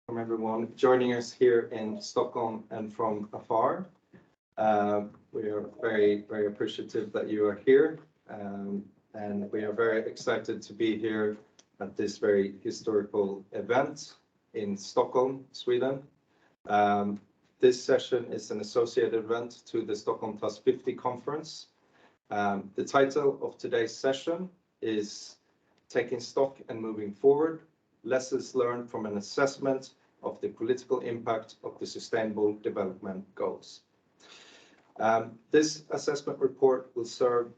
from everyone joining us here in Stockholm and from afar. We are very, very appreciative that you are here, and we are very excited to be here at this very historical event in Stockholm, Sweden. This session is an associated event to the Stockholm Plus 50 conference. The title of today's session is Taking Stock and Moving Forward, Lessons Learned from an Assessment of the Political Impact of the Sustainable Development Goals. This assessment report will serve,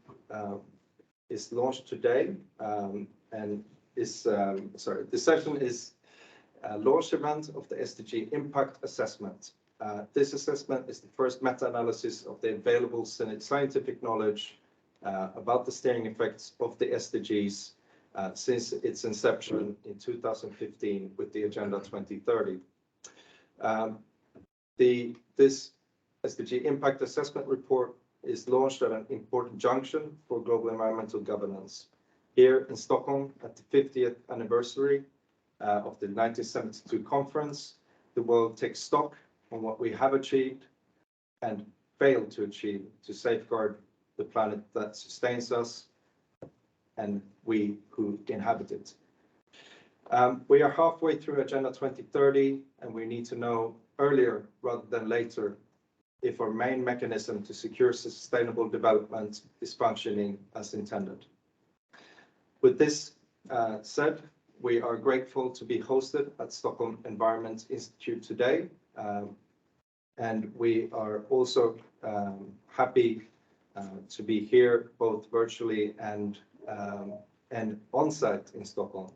is launched today, and is, the session is a launch event of the SDG Impact Assessment. This assessment is the first meta-analysis of the available scientific knowledge about the steering effects of the SDGs since its inception in 2015 with the Agenda 2030. This SDG Impact Assessment report is launched at an important junction for global environmental governance. Here in Stockholm, at the 50th anniversary of the 1972 conference, the world takes stock on what we have achieved and failed to achieve to safeguard the planet that sustains us and we who inhabit it. We are halfway through Agenda 2030, and we need to know earlier rather than later if our main mechanism to secure sustainable development is functioning as intended. With this said, we are grateful to be hosted at Stockholm Environment Institute today, and we are also happy to be here both virtually and on-site in Stockholm.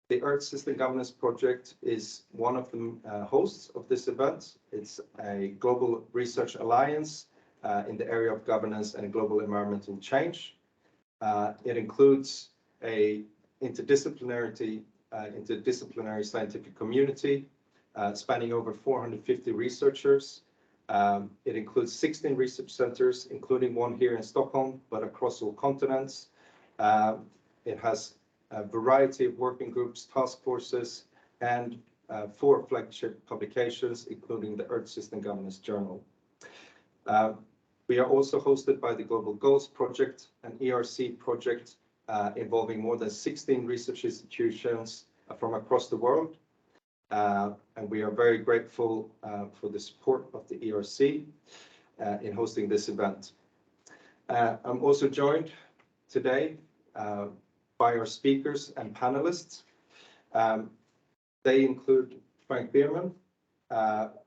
The Earth System Governance Project is one of the hosts of this event. It's a global research alliance in the area of governance and global environmental change. It includes a interdisciplinary scientific community spanning over 450 researchers. It includes 16 research centers, including one here in Stockholm, but across all continents. It has a variety of working groups, task forces, and 4 flagship publications, including the Earth System Governance Journal. We are also hosted by the Global Goals Project, an ERC project involving more than 16 research institutions from across the world. And we are very grateful for the support of the ERC in hosting this event. I'm also joined today by our speakers and panelists. They include Frank Bierman,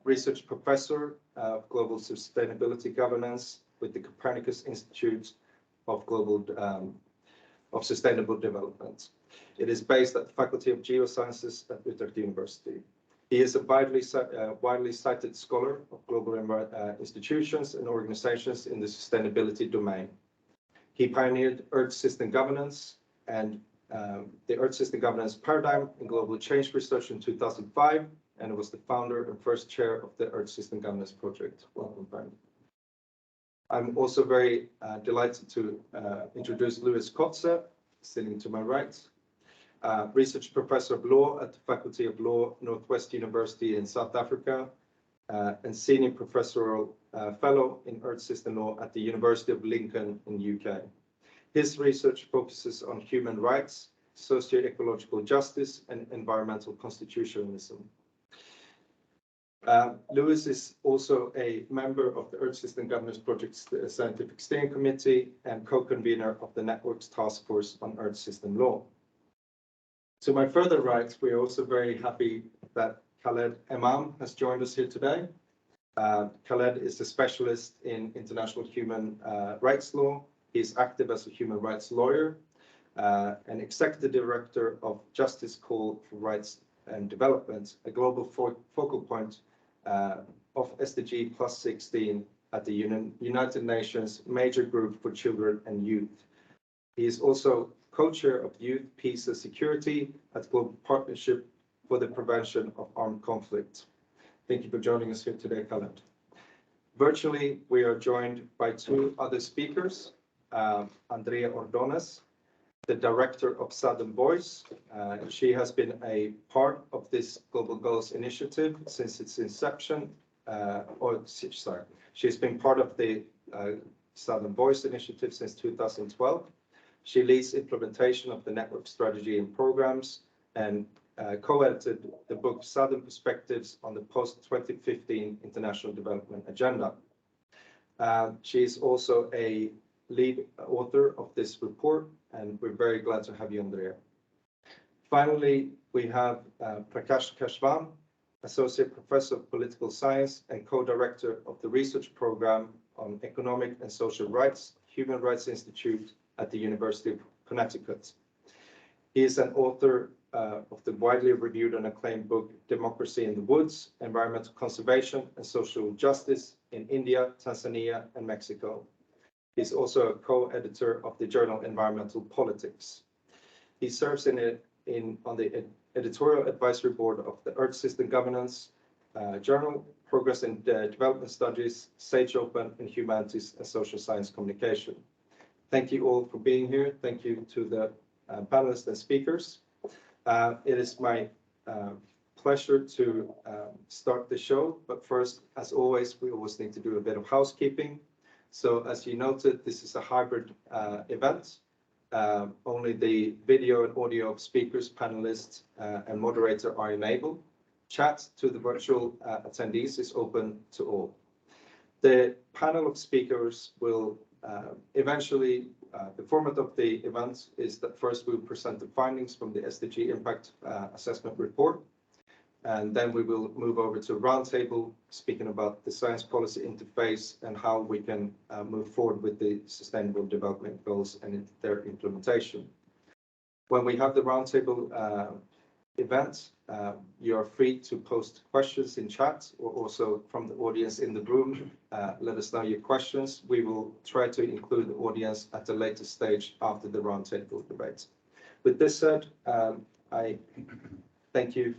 research professor of global sustainability governance with the Copernicus Institute of Sustainable Development. It is based at the Faculty of Geosciences at Utrecht University. He is a widely cited scholar of global institutions and organizations in the sustainability domain. He pioneered Earth System Governance and the Earth System Governance paradigm in global change research in 2005, and was the founder and first chair of the Earth System Governance Project. Welcome, Frank. I'm also very delighted to introduce Louis Kotze, sitting to my right, research professor of law at the Faculty of Law, Northwest University in South Africa, and senior professorial fellow in Earth System Law at the University of Lincoln in UK. His research focuses on human rights, socio-ecological justice, and environmental constitutionalism. Louis is also a member of the Earth System Governance Project's Scientific Steering Committee and co-convener of the Network's Task Force on Earth System Law. To my further right, we are also very happy that Khaled Imam has joined us here today. Khaled is a specialist in international human rights law. He's active as a human rights lawyer and executive director of Justice Call for Rights and Development, a global focal point of SDG Plus 16 at the United Nations Major Group for Children and Youth. He is also co-chair of Youth, Peace and Security at Global Partnership for the Prevention of Armed Conflict. Thank you for joining us here today, Khaled. Virtually, we are joined by 2 other speakers, Andrea Ordonez, the director of Southern Voice. She has been a part of this Global Goals initiative since its inception, she's been part of the Southern Voice initiative since 2012. She leads implementation of the network strategy and programs and co-edited the book Southern Perspectives on the Post-2015 International Development Agenda. She is also a lead author of this report, and we're very glad to have you, Andrea. Finally, we have Prakash Kashvan, Associate Professor of Political Science and co-director of the research program on Economic and Social Rights, Human Rights Institute at the University of Connecticut. He is an author of the widely reviewed and acclaimed book, Democracy in the Woods, Environmental Conservation and Social Justice in India, Tanzania, and Mexico. He's also a co-editor of the journal Environmental Politics. He serves on the editorial advisory board of the Earth System Governance Journal, Progress in Development Studies, Sage Open, and Humanities and Social Science Communication. Thank you all for being here. Thank you to the panelists and speakers. It is my pleasure to start the show, but first, as always, we always need to do a bit of housekeeping. So as you noted, this is a hybrid event. Only the video and audio of speakers, panelists, and moderator are enabled. Chat to the virtual attendees is open to all. The panel of speakers will eventually, the format of the event is that first we'll present the findings from the SDG Impact Assessment report, and then we will move over to a roundtable speaking about the science policy interface and how we can move forward with the Sustainable Development Goals and their implementation. When we have the roundtable event, you are free to post questions in chat or also from the audience in the room. Let us know your questions. We will try to include the audience at a later stage after the roundtable debate. With this said, I thank you.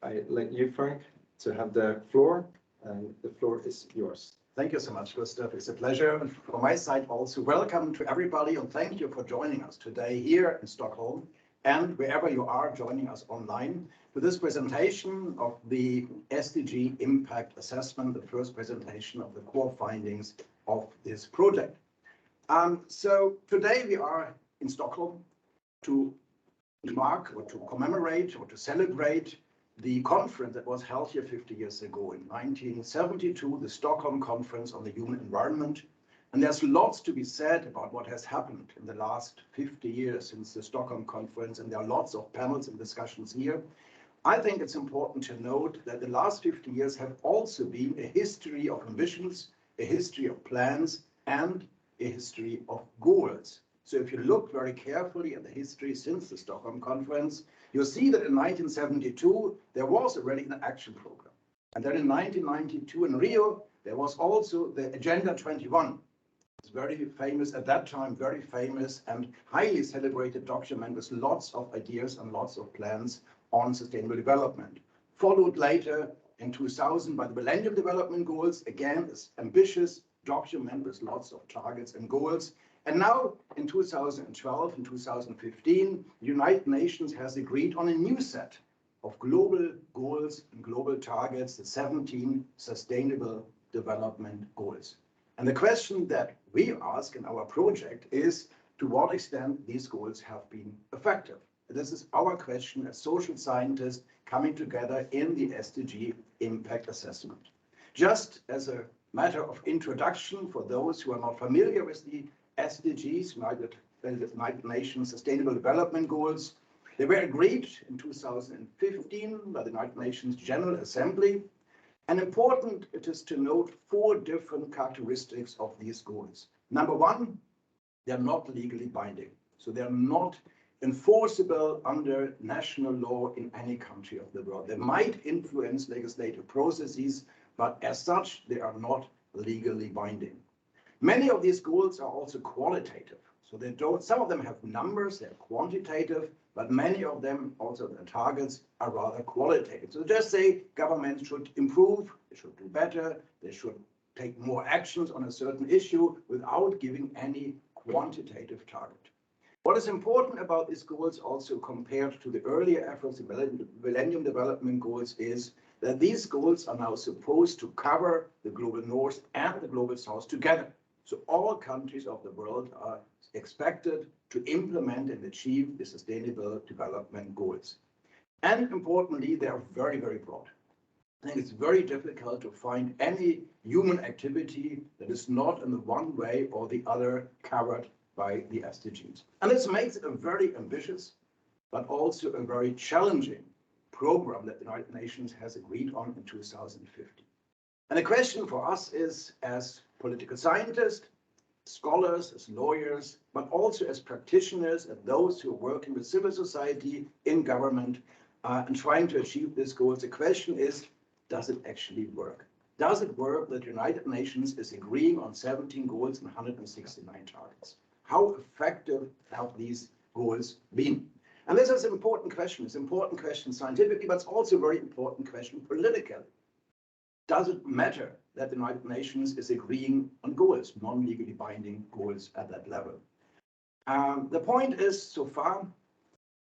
I let you, Frank, to have the floor, and the floor is yours. Thank you so much, Gustav. It's a pleasure. And from my side also, welcome to everybody, and thank you for joining us today here in Stockholm and wherever you are joining us online for this presentation of the SDG Impact Assessment, the first presentation of the core findings of this project. So today we are in Stockholm to mark or to commemorate or to celebrate the conference that was held here 50 years ago in 1972, the Stockholm Conference on the Human Environment. And there's lots to be said about what has happened in the last 50 years since the Stockholm Conference, and there are lots of panels and discussions here. I think it's important to note that the last 50 years have also been a history of ambitions, a history of plans, and a history of goals. So if you look very carefully at the history since the Stockholm Conference, you'll see that in 1972, there was already an action program. And then in 1992 in Rio, there was also the Agenda 21. It's very famous at that time, very famous and highly celebrated document with lots of ideas and lots of plans on sustainable development. Followed later in 2000 by the Millennium Development Goals, again, this ambitious document with lots of targets and goals. And now in 2012 and 2015, the United Nations has agreed on a new set of global goals and global targets, the 17 Sustainable Development Goals. And the question that we ask in our project is to what extent these goals have been effective. This is our question as social scientists coming together in the SDG Impact Assessment. Just as a matter of introduction for those who are not familiar with the SDGs, United Nations Sustainable Development Goals, they were agreed in 2015 by the United Nations General Assembly. And important it is to note 4 different characteristics of these goals. Number one, they're not legally binding. So they're not enforceable under national law in any country of the world. They might influence legislative processes, but as such, they are not legally binding. Many of these goals are also qualitative. So they don't, some of them have numbers, they're quantitative, but many of them, also the targets, are rather qualitative. So just say governments should improve, they should do better, they should take more actions on a certain issue without giving any quantitative target. What is important about these goals also compared to the earlier efforts, the Millennium Development Goals, is that these goals are now supposed to cover the global north and the global south together. So all countries of the world are expected to implement and achieve the Sustainable Development Goals. And importantly, they are very, very broad. I think it's very difficult to find any human activity that is not in the one way or the other covered by the SDGs. And this makes it a very ambitious, but also a very challenging program that the United Nations has agreed on in 2050. And the question for us is, as political scientists, scholars, as lawyers, but also as practitioners and those who are working with civil society in government and trying to achieve these goals, the question is, does it actually work? Does it work that the United Nations is agreeing on 17 goals and 169 targets? How effective have these goals been? And this is an important question. It's an important question scientifically, but it's also a very important question politically. Does it matter that the United Nations is agreeing on goals, non-legally binding goals at that level? The point is, so far,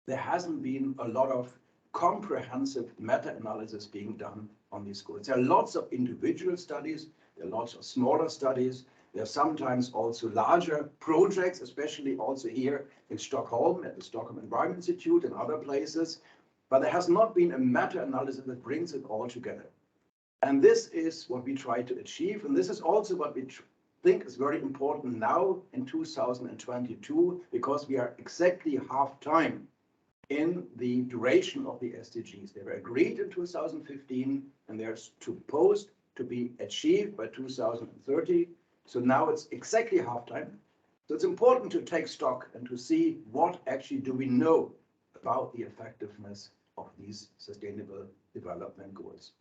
there hasn't been a lot of comprehensive meta-analysis being done on these goals. There are lots of individual studies, there are lots of smaller studies, there are sometimes also larger projects, especially also here in Stockholm at the Stockholm Environment Institute and other places, but there has not been a meta-analysis that brings it all together. And this is what we try to achieve, and this is also what we think is very important now in 2022, because we are exactly half time in the duration of the SDGs. They were agreed in 2015, and they're supposed to be achieved by 2030. So now it's exactly half time. So it's important to take stock and to see what actually do we know about the effectiveness of these Sustainable Development Goals.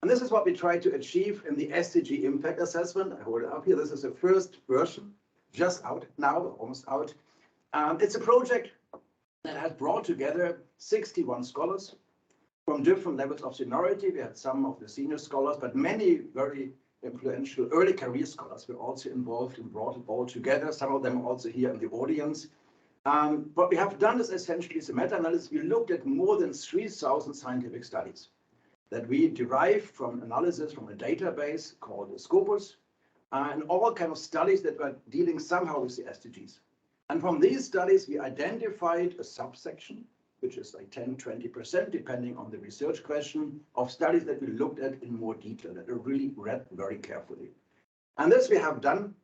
And this is what we try to achieve in the SDG Impact Assessment. I hold it up here. This is the first version, just out now, almost out. It's a project that has brought together 61 scholars from different levels of seniority. We had some of the senior scholars, but many very influential early career scholars were also involved and brought it all together. Some of them also here in the audience. What we have done is essentially a meta-analysis. We looked at more than 3,000 scientific studies that we derived from analysis from a database called the Scopus, and all kind of studies that were dealing somehow with the SDGs. And from these studies, we identified a subsection, which is like 10–20%, depending on the research question, of studies that we looked at in more detail, that are really read very carefully. And this we have done,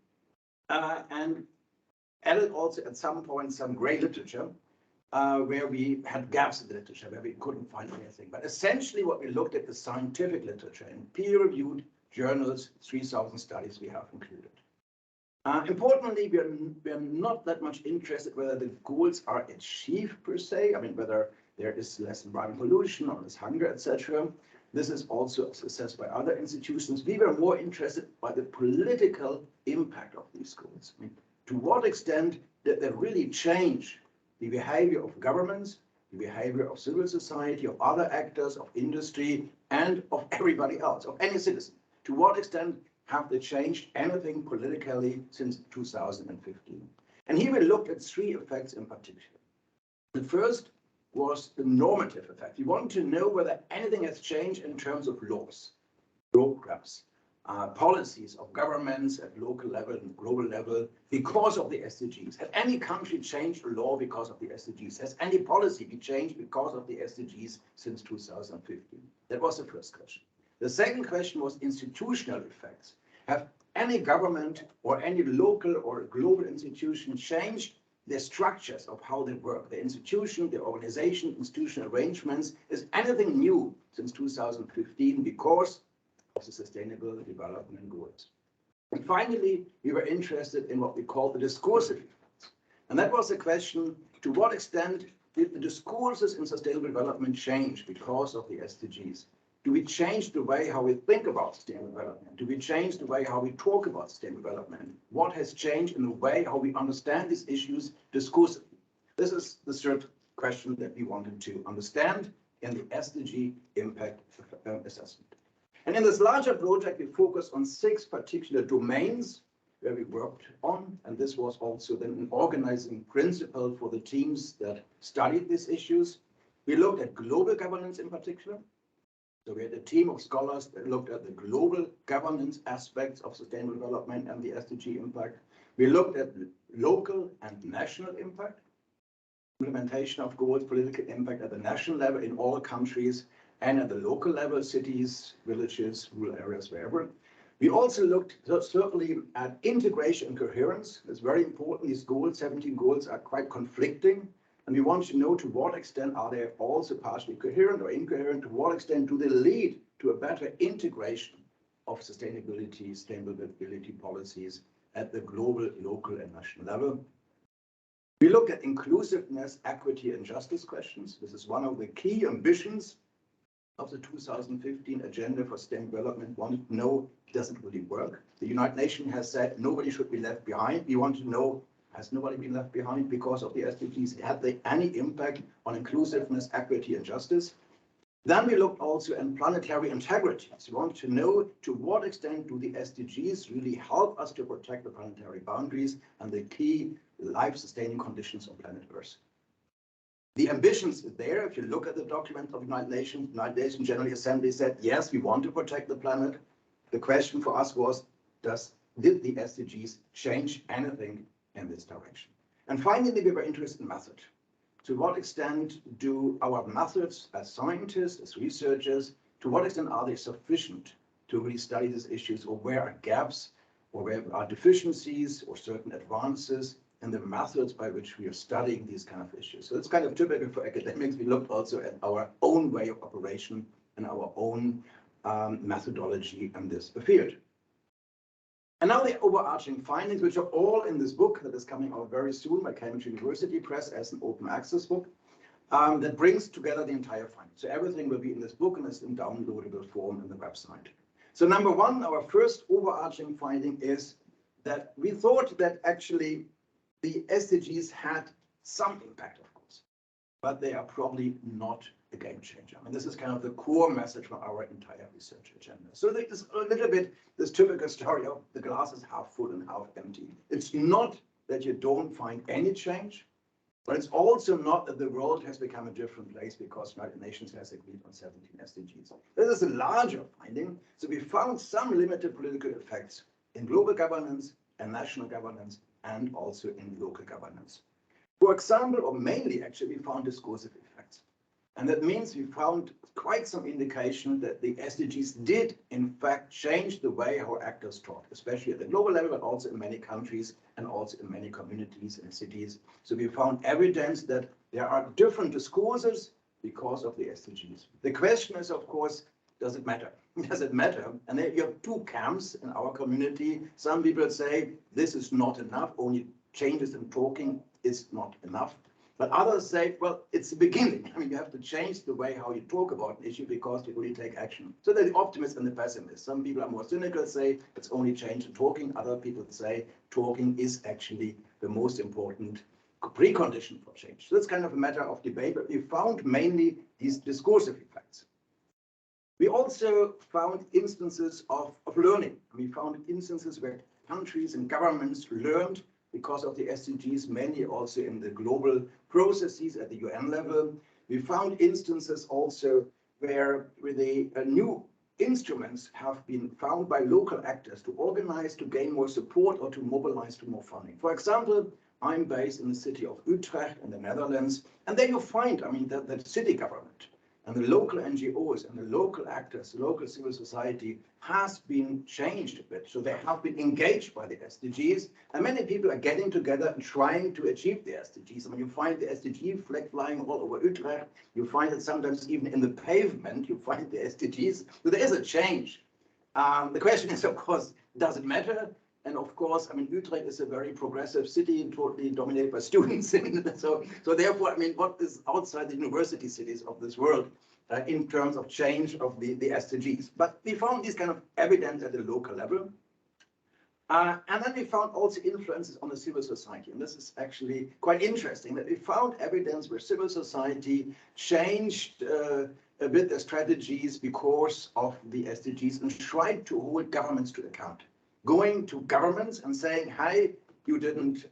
and added also at some point some gray literature, where we had gaps in the literature, where we couldn't find anything. But essentially what we looked at is scientific literature in peer-reviewed journals, 3,000 studies we have included. Importantly, we are not that much interested whether the goals are achieved per se. I mean, whether there is less environmental pollution or less hunger, etc. This is also assessed by other institutions. We were more interested by the political impact of these goals. I mean, to what extent did they really change the behavior of governments, the behavior of civil society, of other actors, of industry, and of everybody else, of any citizen? To what extent have they changed anything politically since 2015? And here we looked at 3 effects in particular. The first was the normative effect. We want to know whether anything has changed in terms of laws, programs, policies of governments at local level and global level because of the SDGs. Has any country changed a law because of the SDGs? Has any policy been changed because of the SDGs since 2015? That was the first question. The second question was institutional effects. Have any government or any local or global institution changed their structures of how they work, the institution, the organization, institutional arrangements? Is anything new since 2015 because of the Sustainable Development Goals? And finally, we were interested in what we call the discursive effects. And that was the question, to what extent did the discourses in sustainable development change because of the SDGs? Do we change the way how we think about sustainable development? Do we change the way how we talk about sustainable development? What has changed in the way how we understand these issues discursively? This is the third question that we wanted to understand in the SDG Impact Assessment. And in this larger project, we focus on 6 particular domains where we worked on, and this was also then an organizing principle for the teams that studied these issues. We looked at global governance in particular. So we had a team of scholars that looked at the global governance aspects of sustainable development and the SDG impact. We looked at local and national impact, implementation of goals, political impact at the national level in all countries, and at the local level, cities, villages, rural areas, wherever. We also looked certainly at integration and coherence. It's very important. These goals, 17 goals, are quite conflicting. And we want to know to what extent are they also partially coherent or incoherent, to what extent do they lead to a better integration of sustainability policies at the global, local, and national level. We look at inclusiveness, equity, and justice questions. This is one of the key ambitions of the 2015 Agenda for Sustainable Development. We want to know, does it really work? The United Nations has said nobody should be left behind. We want to know, has nobody been left behind because of the SDGs? Have they any impact on inclusiveness, equity, and justice? Then we looked also at planetary integrity. So we want to know to what extent do the SDGs really help us to protect the planetary boundaries and the key life-sustaining conditions on planet Earth. The ambitions are there. If you look at the document of the United Nations General Assembly said, yes, we want to protect the planet. The question for us was, did the SDGs change anything in this direction? And finally, we were interested in method. To what extent do our methods as scientists, as researchers, to what extent are they sufficient to really study these issues, or where are gaps, or where are deficiencies or certain advances in the methods by which we are studying these kind of issues? So it's kind of typical for academics. We looked also at our own way of operation and our own methodology in this field. And now the overarching findings, which are all in this book that is coming out very soon by Cambridge University Press as an open access book, that brings together the entire finding. So everything will be in this book and is in downloadable form on the website. So number one, our first overarching finding is that we thought that actually the SDGs had some impact, of course, but they are probably not a game changer. I mean, this is kind of the core message from our entire research agenda. So there's a little bit this typical story of the glass is half full and half empty. It's not that you don't find any change, but it's also not that the world has become a different place because United Nations has agreed on 17 SDGs. This is a larger finding. So we found some limited political effects in global governance and national governance and also in local governance. For example, or mainly actually, we found discursive effects. And that means we found quite some indication that the SDGs did, in fact, change the way how actors talk, especially at the global level, but also in many countries and also in many communities and cities. So we found evidence that there are different discourses because of the SDGs. The question is, of course, does it matter? Does it matter? And then you have two camps in our community. Some people say this is not enough, only changes in talking is not enough. But others say, well, it's the beginning. I mean, you have to change the way how you talk about an issue because you really take action. So they're the optimist and the pessimist. Some people are more cynical, say it's only change in talking. Other people say talking is actually the most important precondition for change. So it's kind of a matter of debate, but we found mainly these discursive effects. We also found instances of learning. We found instances where countries and governments learned because of the SDGs, mainly also in the global processes at the UN level. We found instances also where the new instruments have been found by local actors to organize, to gain more support, or to mobilize to more funding. For example, I'm based in the city of Utrecht in the Netherlands, and there you find, I mean, that the city government and the local NGOs and the local actors, the local civil society has been changed a bit. So they have been engaged by the SDGs, and many people are getting together and trying to achieve the SDGs. I mean, you find the SDG flag flying all over Utrecht. You find it sometimes even in the pavement, you find the SDGs. So there is a change. The question is, of course, does it matter? And of course, I mean, Utrecht is a very progressive city, totally dominated by students. so therefore, I mean, what is outside the university cities of this world in terms of change of the SDGs? But we found this kind of evidence at the local level. And then we found also influences on the civil society. And this is actually quite interesting, that we found evidence where civil society changed a bit their strategies because of the SDGs and tried to hold governments to account. going to governments and saying, "Hi, you didn't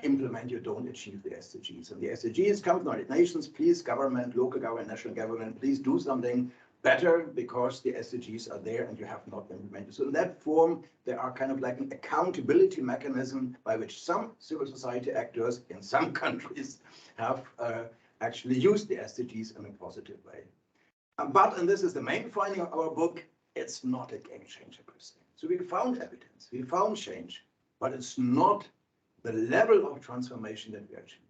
implement, you don't achieve the SDGs." And the SDGs come from the United Nations. Please, government, local government, national government, please do something better because the SDGs are there and you have not implemented. So in that form, there are kind of like an accountability mechanism by which some civil society actors in some countries have actually used the SDGs in a positive way. But, and this is the main finding of our book, it's not a game changer per se. So we found evidence, we found change, but it's not the level of transformation that we achieved.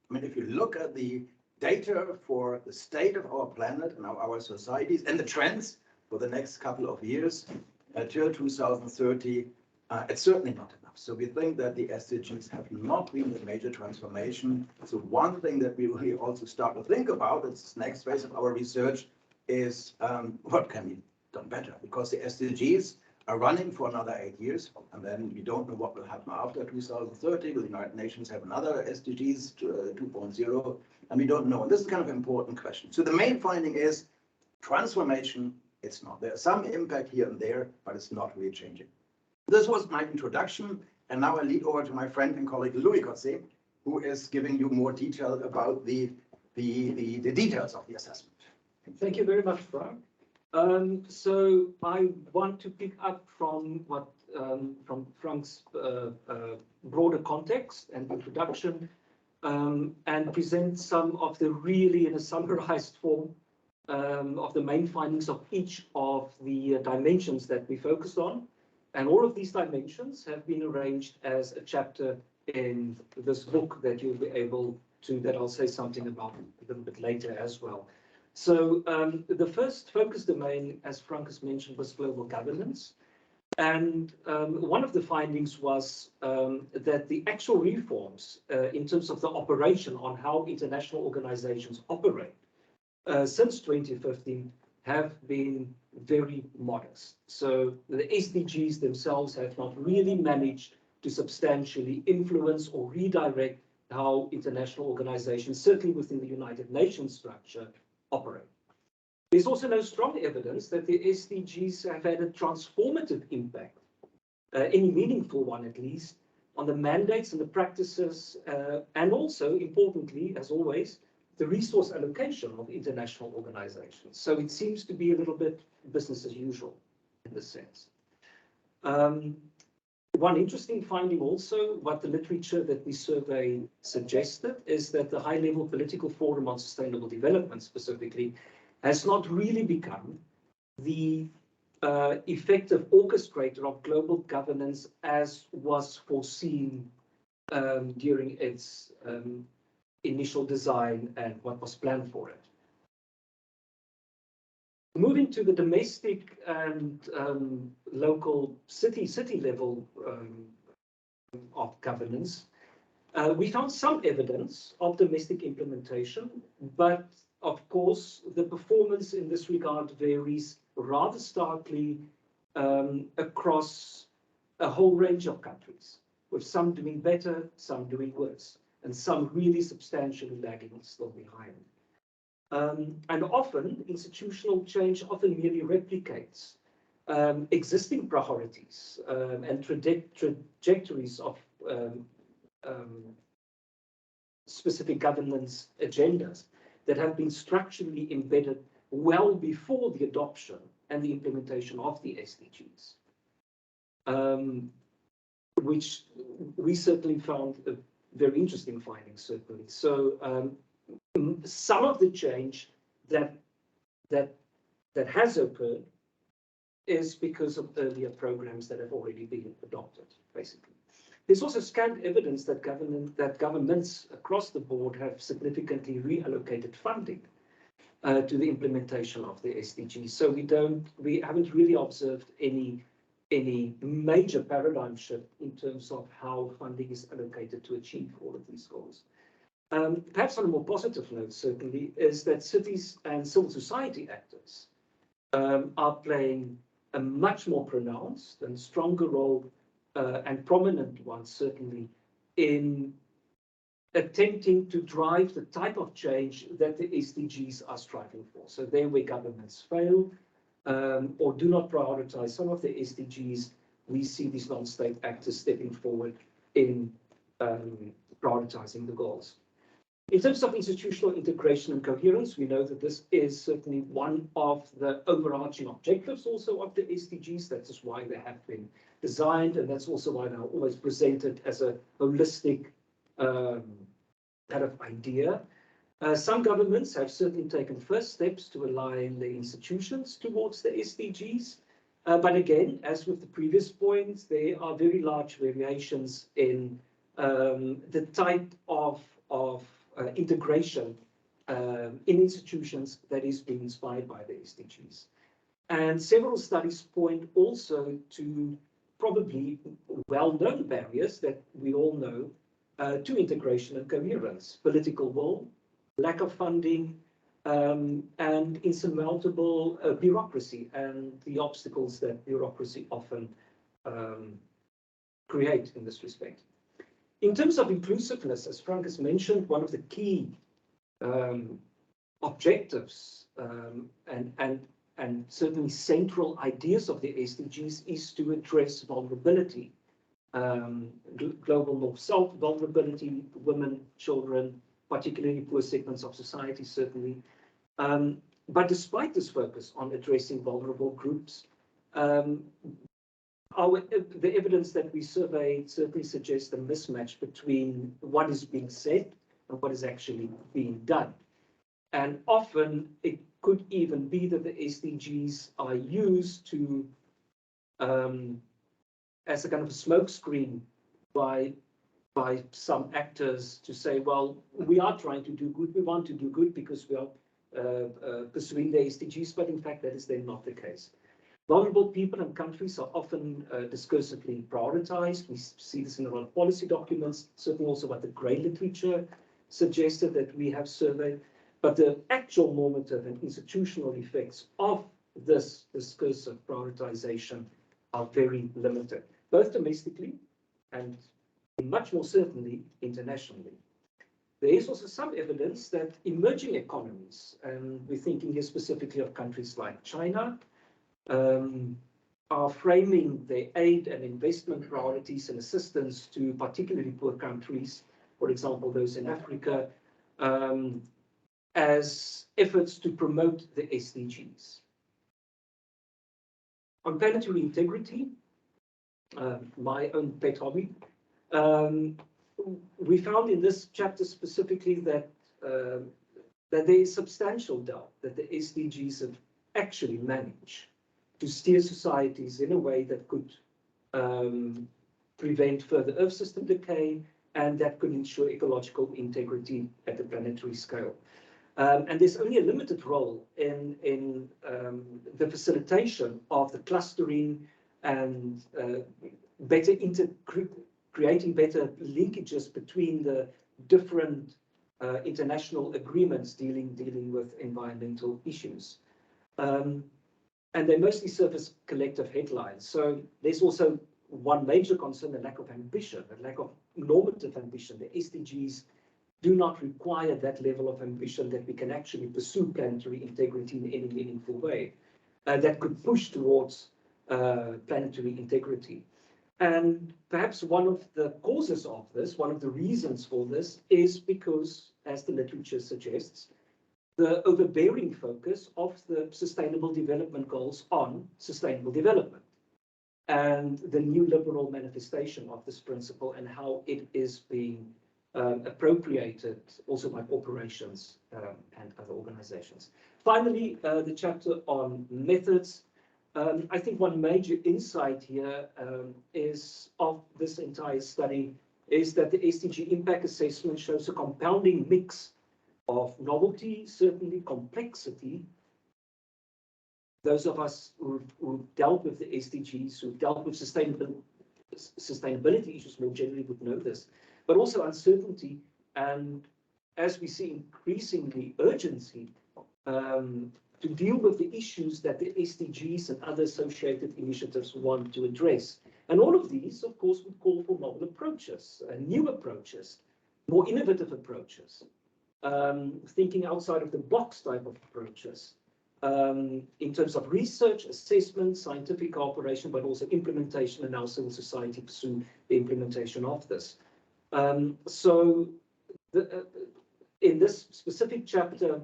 I mean, if you look at the data for the state of our planet and our societies and the trends for the next couple of years until 2030, it's certainly not enough. So we think that the SDGs have not been the major transformation. So one thing that we really also start to think about, it's this next phase of our research, is what can be done better? Because the SDGs are running for another 8 years, and then we don't know what will happen after 2030. Will the United Nations have another SDGs 2.0? And we don't know. And this is kind of an important question. So the main finding is transformation, it's not. There's some impact here and there, but it's not really changing. This was my introduction, and now I lead over to my friend and colleague Louis Cossé, who is giving you more detail about the details of the assessment. Thank you very much, Frank. So I want to pick up from what from Frank's broader context and introduction, and present some of the really in a summarized form of the main findings of each of the dimensions that we focused on. And all of these dimensions have been arranged as a chapter in this book that you'll be able to, that I'll say something about a little bit later as well. So the first focus domain, as Frank has mentioned, was global governance. And one of the findings was that the actual reforms in terms of the operation on how international organizations operate since 2015 have been very modest. So the SDGs themselves have not really managed to substantially influence or redirect how international organizations, certainly within the United Nations structure, operate. There's also no strong evidence that the SDGs have had a transformative impact, any meaningful one at least, on the mandates and the practices, and also, importantly, as always, the resource allocation of international organizations. So it seems to be a little bit business as usual in this sense. One interesting finding also, what the literature that we survey suggested, is that the high-level political forum on sustainable development specifically has not really become the effective orchestrator of global governance as was foreseen during its initial design and what was planned for it. Moving to the domestic and local city level of governance, we found some evidence of domestic implementation, but of course the performance in this regard varies rather starkly across a whole range of countries, with some doing better, some doing worse, and some really substantially lagging still behind. And often institutional change often merely replicates existing priorities and trajectories of specific governance agendas that have been structurally embedded well before the adoption and the implementation of the SDGs, which we certainly found a very interesting finding, certainly. So some of the change that has occurred is because of earlier programs that have already been adopted, basically. There's also scant evidence that governments across the board have significantly reallocated funding to the implementation of the SDGs. So we haven't really observed any major paradigm shift in terms of how funding is allocated to achieve all of these goals. Perhaps on a more positive note, certainly, is that cities and civil society actors are playing a much more pronounced and stronger role, and prominent one, certainly, in attempting to drive the type of change that the SDGs are striving for. So there where governments fail or do not prioritize some of the SDGs, we see these non-state actors stepping forward in prioritizing the goals. In terms of institutional integration and coherence, we know that this is certainly one of the overarching objectives also of the SDGs. That is why they have been designed, and that's also why they're always presented as a holistic kind of idea. Some governments have certainly taken first steps to align the institutions towards the SDGs. But again, as with the previous points, there are very large variations in the type of integration in institutions that is being inspired by the SDGs. And several studies point also to probably well-known barriers that we all know to integration and coherence: political will, lack of funding, and insurmountable bureaucracy and the obstacles that bureaucracy often create in this respect. In terms of inclusiveness, as Frank has mentioned, one of the key objectives and certainly central ideas of the SDGs is to address vulnerability, global north-south vulnerability, women, children, particularly poor segments of society, certainly. But despite this focus on addressing vulnerable groups, the evidence that we surveyed certainly suggests a mismatch between what is being said and what is actually being done. And often it could even be that the SDGs are used to as a kind of a smokescreen by some actors to say, well, we are trying to do good, we want to do good because we are pursuing the SDGs, but in fact that is then not the case. Vulnerable people and countries are often discursively prioritized. We see this in a lot of policy documents, certainly also what the grey literature suggested that we have surveyed. But the actual normative and institutional effects of this discursive prioritization are very limited, both domestically and much more certainly internationally. There is also some evidence that emerging economies, and we're thinking here specifically of countries like China, are framing their aid and investment priorities and assistance to particularly poor countries, for example, those in Africa, as efforts to promote the SDGs. On planetary integrity, my own pet hobby, we found in this chapter specifically that there is substantial doubt that the SDGs have actually managed to steer societies in a way that could prevent further Earth system decay and that could ensure ecological integrity at the planetary scale. And there's only a limited role in the facilitation of the clustering and creating better linkages between the different international agreements dealing with environmental issues. And they mostly serve as collective headlines. So there's also one major concern, the lack of ambition, the lack of normative ambition. The SDGs do not require that level of ambition that we can actually pursue planetary integrity in any meaningful way that could push towards planetary integrity. And perhaps one of the causes of this, one of the reasons for this is because, as the literature suggests, the overbearing focus of the Sustainable Development Goals on sustainable development and the new liberal manifestation of this principle and how it is being appropriated also by corporations and other organizations. Finally, the chapter on methods. I think one major insight here is of this entire study is that the SDG Impact Assessment shows a compounding mix of novelty, certainly complexity. Those of us who dealt with the SDGs, who dealt with sustainability issues more generally would know this, but also uncertainty and, as we see, increasingly urgency to deal with the issues that the SDGs and other associated initiatives want to address. And all of these, of course, would call for novel approaches, new approaches, more innovative approaches, thinking outside of the box type of approaches, in terms of research, assessment, scientific cooperation, but also implementation, and how civil society pursue the implementation of this. In this specific chapter,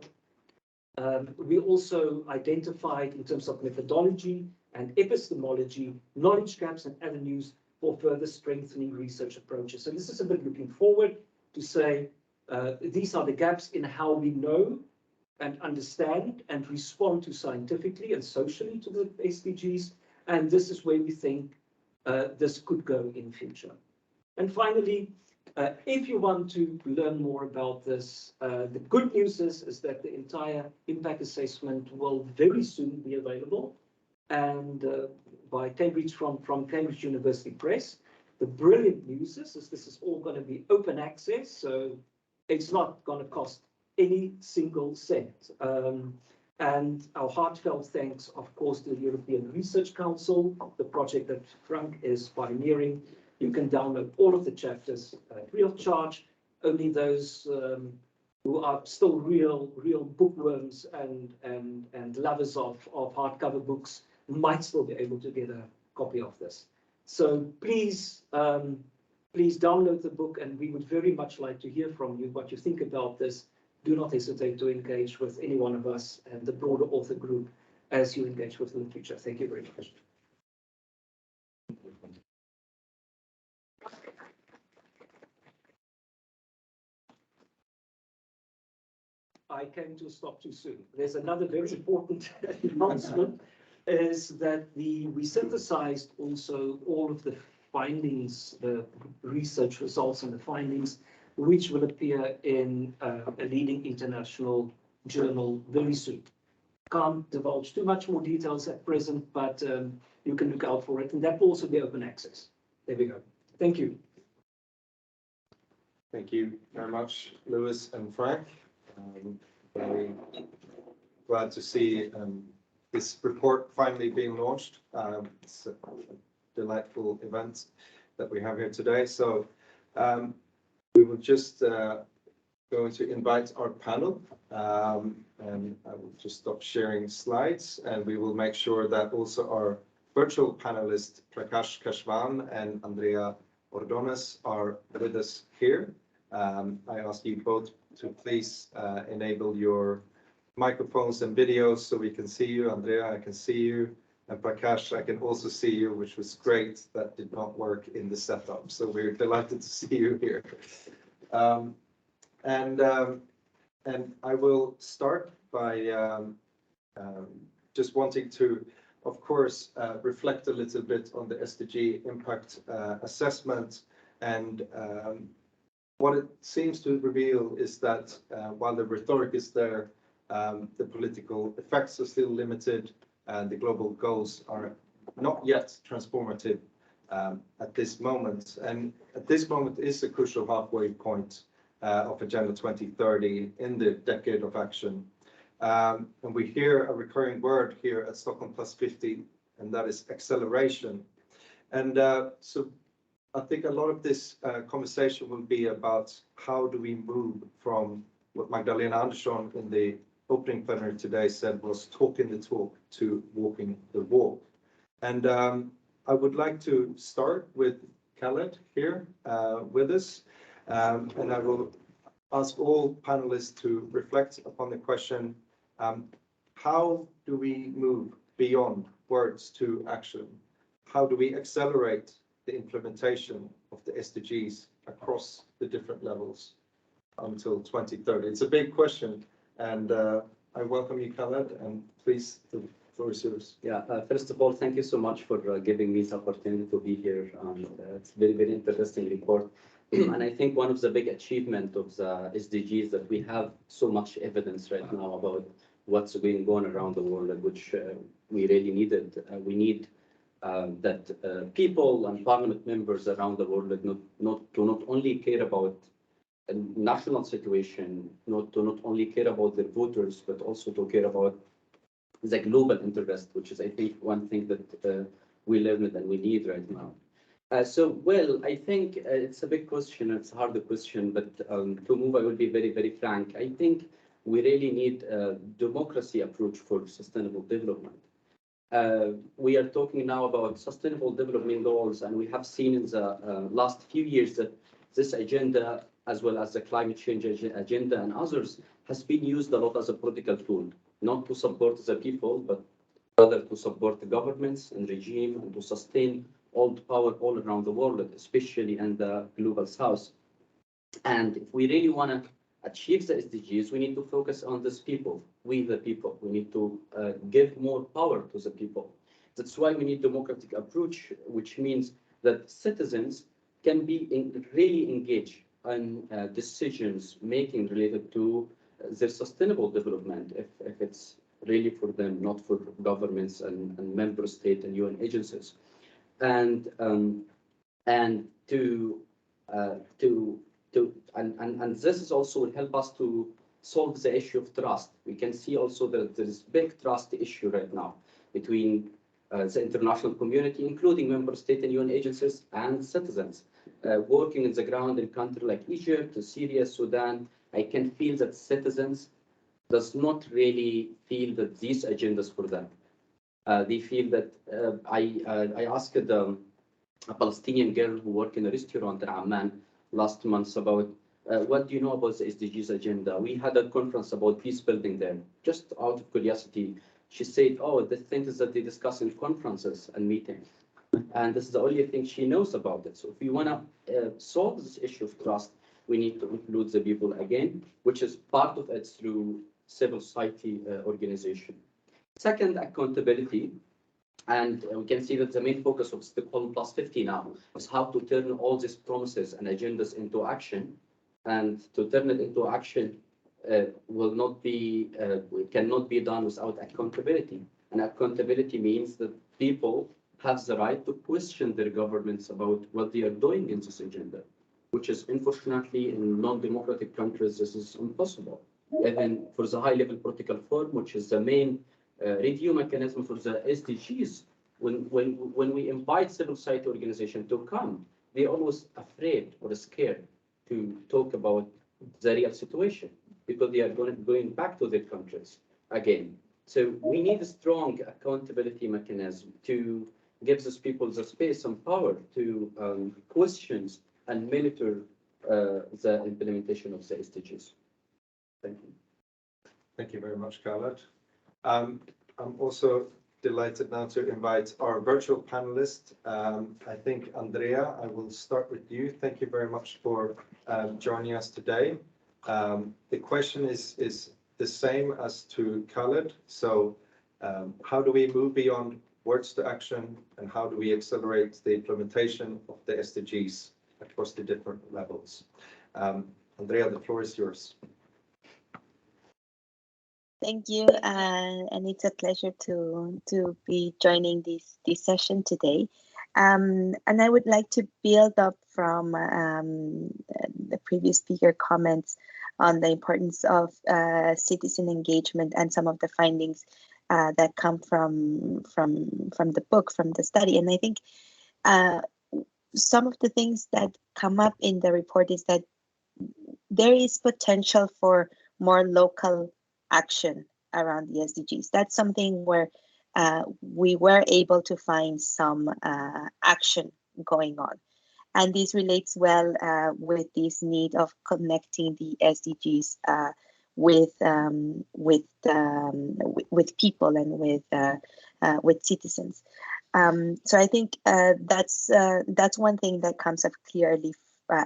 we also identified, in terms of methodology and epistemology, knowledge gaps and avenues for further strengthening research approaches. So this is a bit looking forward to say, these are the gaps in how we know and understand and respond to scientifically and socially to the SDGs. And this is where we think this could go in future. And finally, if you want to learn more about this, the good news is that the entire impact assessment will very soon be available, and by Cambridge from Cambridge University Press. The brilliant news is this is all going to be open access, so it's not going to cost any single cent. And our heartfelt thanks, of course, to the European Research Council, the project that Frank is pioneering. You can download all of the chapters free of charge. Only those who are still real bookworms and lovers of hardcover books might still be able to get a copy of this. So please, please download the book, and we would very much like to hear from you what you think about this. Do not hesitate to engage with any one of us and the broader author group as you engage with in the future. Thank you very much. I came to a stop too soon. There's another very important announcement, is that we synthesized also all of the findings, the research results and the findings, which will appear in a leading international journal very soon. Can't divulge too much more details at present, but you can look out for it, and that will also be open access. There we go. Thank you. Thank you very much, Lewis and Frank. Very glad to see this report finally being launched. It's a delightful event that we have here today. So we will just going to invite our panel, and I will just stop sharing slides, and we will make sure that also our virtual panelists, Prakash Kashvan and Andrea Ordonez, are with us here. I ask you both to please enable your microphones and videos so we can see you. Andrea, I can see you. And Prakash, I can also see you, which was great. That did not work in the setup. So we're delighted to see you here. And I will start by just wanting to, of course, reflect a little bit on the SDG Impact Assessment. And what it seems to reveal is that while the rhetoric is there, the political effects are still limited, and the global goals are not yet transformative at this moment. And at this moment is a crucial halfway point of Agenda 2030 in the decade of action. And we hear a recurring word here at Stockholm Plus 50, and that is acceleration. And so I think a lot of this conversation will be about how do we move from what Magdalena Andersson in the opening plenary today said was talking the talk to walking the walk. And I would like to start with Khaled here with us. And I will ask all panelists to reflect upon the question, how do we move beyond words to action? How do we accelerate the implementation of the SDGs across the different levels until 2030? It's a big question, and I welcome you, Khaled, and please, the floor is yours. Yeah, first of all, thank you so much for giving me this opportunity to be here. It's very, very interesting report. And I think one of the big achievements of the SDGs that we have so much evidence right now about what's going on around the world, which we really needed. We need that people and parliament members around the world not only care about a national situation, not only care about their voters, but also to care about the global interest, which is, I think, one thing that we learned and we need right now. Well, I think it's a big question. It's a hard question, but to move, I will be very, very frank. I think we really need a democracy approach for sustainable development. We are talking now about sustainable development goals, and we have seen in the last few years that this agenda, as well as the climate change agenda and others, has been used a lot as a political tool, not to support the people, but rather to support the governments and regime and to sustain all the power all around the world, especially in the global south. And if we really want to achieve the SDGs, we need to focus on these people, we the people. We need to give more power to the people. That's why we need democratic approach, which means that citizens can be really engaged in decisions making related to their sustainable development, if it's really for them, not for governments and member state and UN agencies. And this is also will help us to solve the issue of trust. We can see also that there is big trust issue right now between the international community, including member state and UN agencies and citizens. Working in the ground in countries like Egypt, Syria, Sudan, I can feel that citizens does not really feel that these agendas for them. They feel that I asked a Palestinian girl who worked in a restaurant in Amman last month about what do you know about the SDGs agenda? We had a conference about peace building there, just out of curiosity. She said, oh, the things that they discuss in conferences and meetings. And this is the only thing she knows about it. So if we want to solve this issue of trust, we need to include the people again, which is part of it through civil society organization. Second, accountability. And we can see that the main focus of Stockholm Plus 50 now is how to turn all these promises and agendas into action. And to turn it into action cannot be done without accountability. And accountability means that people have the right to question their governments about what they are doing in this agenda, which is unfortunately in non-democratic countries, this is impossible. Even for the high-level political forum, which is the main review mechanism for the SDGs, when we invite civil society organizations to come, they're always afraid or scared to talk about the real situation because they are going back to their countries again. So we need a strong accountability mechanism to give these people the space and power to question and monitor the implementation of the SDGs. Thank you. Thank you very much, Khaled. I'm also delighted now to invite our virtual panelist. I think, Andrea, I will start with you. Thank you very much for joining us today. The question is the same as to Khaled. So how do we move beyond words to action, and how do we accelerate the implementation of the SDGs across the different levels? Andrea, the floor is yours. Thank you, and it's a pleasure to be joining this session today. And I would like to build up from the previous speaker comments on the importance of citizen engagement and some of the findings that come from the book, from the study. And I think some of the things that come up in the report is that there is potential for more local action around the SDGs. That's something where we were able to find some action going on. And this relates well with this need of connecting the SDGs with people and with citizens. So I think that's one thing that comes up clearly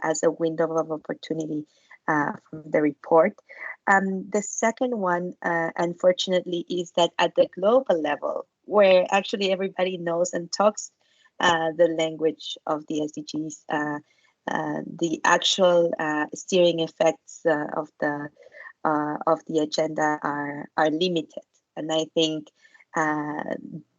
as a window of opportunity from the report. The second one, unfortunately, is that at the global level, where actually everybody knows and talks the language of the SDGs, the actual steering effects of the agenda are limited. And I think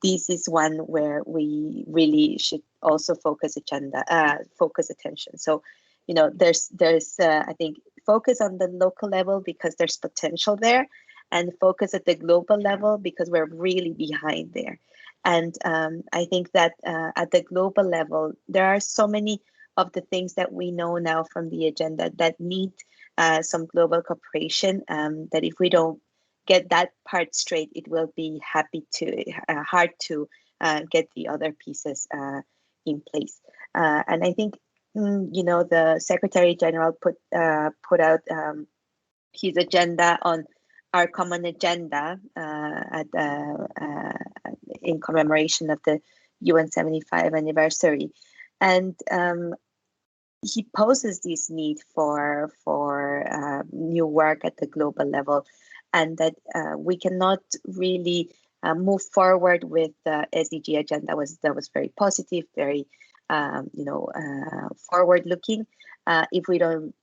this is one where we really should also focus attention. So, there's I think focus on the local level because there's potential there, and focus at the global level because we're really behind there. And I think that at the global level, there are so many of the things that we know now from the agenda that need some global cooperation, that if we don't get that part straight, it will be hard to get the other pieces in place. And I think, the Secretary General put out his agenda on our common agenda in commemoration of the UN 75 anniversary. And he poses this need for new work at the global level, and that we cannot really move forward with the SDG agenda that was very positive, very forward-looking. If we don't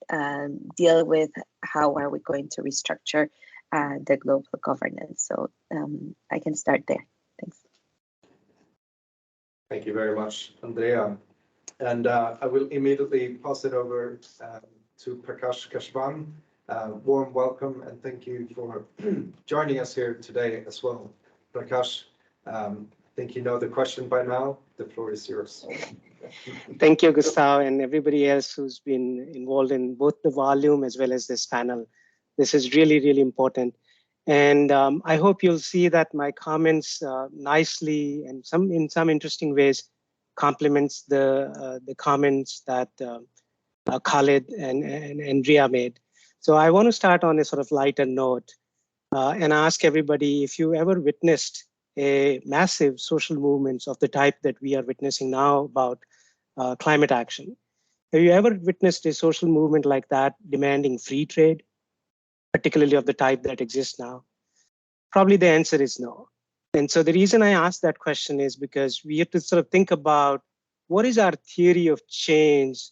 deal with how are we going to restructure the global governance. So I can start there. Thanks. Thank you very much, Andrea. And I will immediately pass it over to Prakash Kashvan. Warm welcome and thank you for joining us here today as well. Prakash, I think you know the question by now. The floor is yours. Thank you, Gustavo, and everybody else who's been involved in both the volume as well as this panel. This is really, really important. And I hope you'll see that my comments nicely and in some interesting ways complements the comments that Khaled and Andrea made. So I want to start on a sort of lighter note and ask everybody if you ever witnessed a massive social movements of the type that we are witnessing now about climate action. Have you ever witnessed a social movement like that demanding free trade, particularly of the type that exists now? Probably the answer is no. And so the reason I ask that question is because we have to sort of think about what is our theory of change